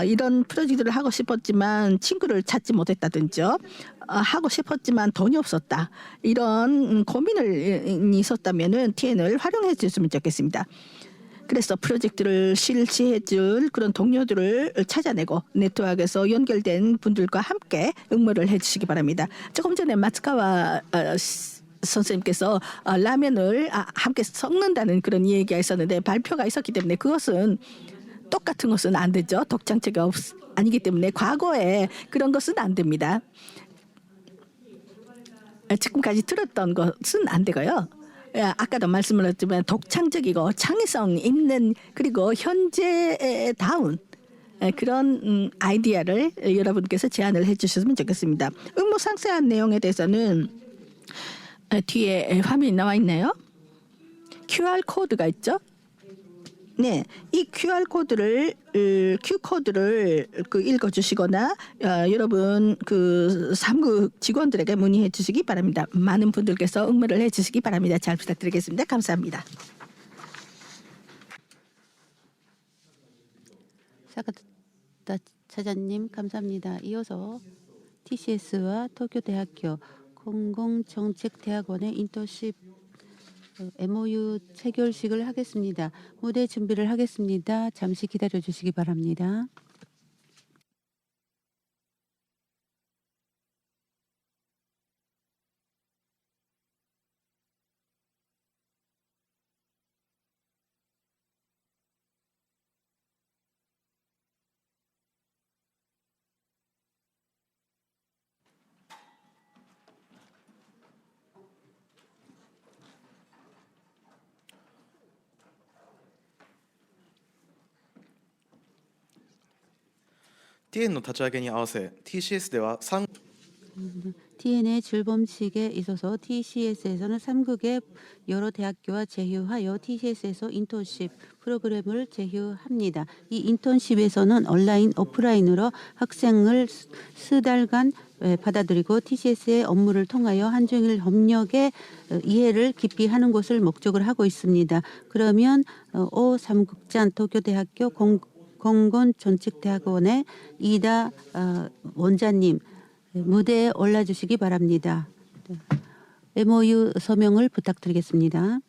이런 프로젝트를 하고 싶었지만 친구를 찾지 못했다든지요. 하고 싶었지만 돈이 없었다. 이런 고민을 있었다면은 TN을 활용해 주셨으면 좋겠습니다. 그래서 프로젝트를 실시해 줄 그런 동료들을 찾아내고 네트워크에서 연결된 분들과 함께 응모를 해 주시기 바랍니다. 조금 전에 마츠카와 선생님께서 라면을 함께 섞는다는 그런 얘기가 있었는데 발표가 있었기 때문에 그것은 똑같은 것은 안 되죠. 독창체가 아니기 때문에 과거에 그런 것은 안 됩니다. 지금까지 들었던 것은 안 되고요. 아까도 말씀을 했지만 독창적이고 창의성 있는 그리고 현재다운 그런 아이디어를 여러분께서 제안을 해주셨으면 좋겠습니다. 응모 상세한 내용에 대해서는 뒤에 화면이 나와 있나요? QR 코드가 있죠. 네, 이 QR 코드를 읽어주시거나 여러분 그 3국 직원들에게 문의해 주시기 바랍니다. 많은 분들께서 응모를 해 주시기 바랍니다. 잘 부탁드리겠습니다. 감사합니다. 사카타 차장님 감사합니다. 이어서 TCS와 도쿄대학교 공공정책대학원의 인턴십 MOU 체결식을 하겠습니다. 무대 준비를 하겠습니다. 잠시 기다려 주시기 바랍니다. TN の立ち上げに合わせ TCS では3 TN의 출범식에 있어서 TCS에서는 3국의 여러 대학교와 제휴하여 TCS에서 인턴십 프로그램을 제휴합니다. 이 인턴십에서는 온라인, 오프라인으로 학생을 수달간 받아들이고 TCS의 업무를 통하여 한중일 협력의 이해를 깊이 하는 것을 목적으로 하고 있습니다. 그러면 오 삼국장 도쿄대학교 공공정책대학원의 이다 원장님 무대에 올라주시기 바랍니다. MOU 서명을 부탁드리겠습니다.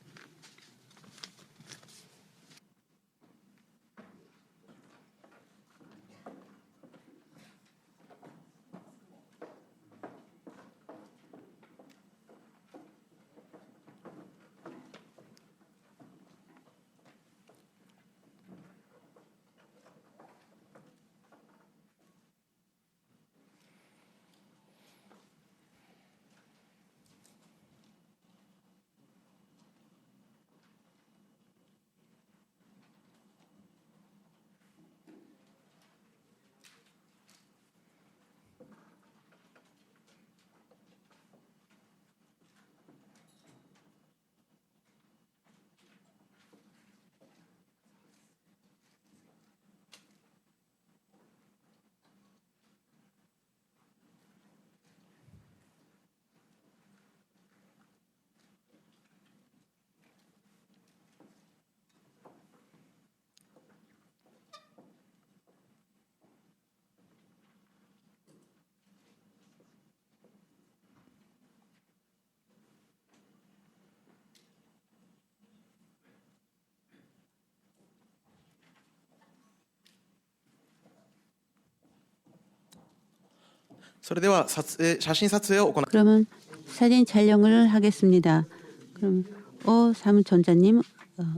그러면 사진 촬영을 하겠습니다. 그럼 오 사무총장님,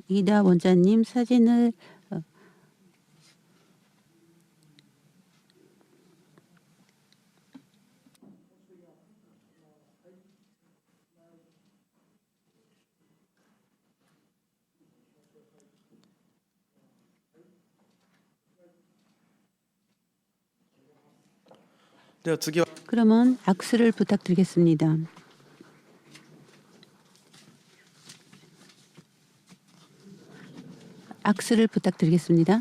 이다 원장님 사진을 그러면 악수를 부탁드리겠습니다. 악수를 부탁드리겠습니다.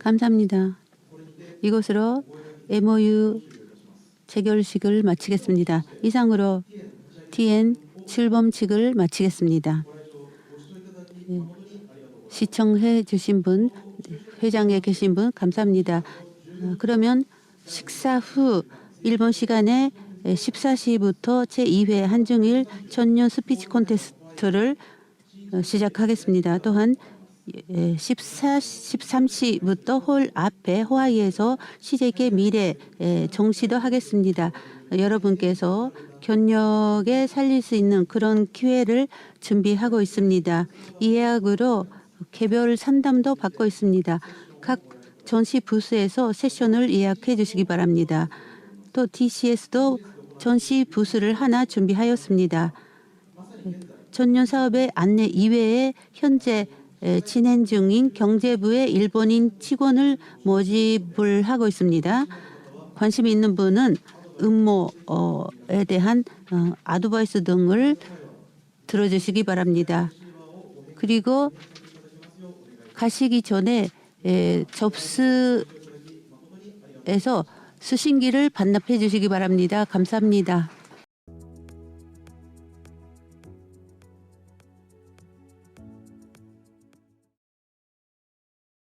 감사합니다. 이것으로 MOU 체결식을 마치겠습니다. 이상으로 TN 출범식을 마치겠습니다. 시청해 주신 분, 회장에 계신 분 감사합니다. 그러면 식사 후 일본 시간에 14시부터 제2회 한중일 전년 스피치 콘테스트를 시작하겠습니다. 또한 13시부터 홀 앞에 호와이에서 시제계 미래 정시도 하겠습니다. 여러분께서 견력에 살릴 수 있는 그런 기회를 준비하고 있습니다. 이 예약으로 개별 상담도 받고 있습니다. 각 전시 부스에서 세션을 예약해 주시기 바랍니다. 또 TCS도 전시 부스를 하나 준비하였습니다. 전년 사업의 안내 이외에 현재 진행 중인 경제부의 일본인 직원을 모집을 하고 있습니다. 관심이 있는 분은 음모에 대한 아드바이스 등을 들어주시기 바랍니다. 그리고 가시기 전에 접수에서 수신기를 반납해 주시기 바랍니다. 감사합니다.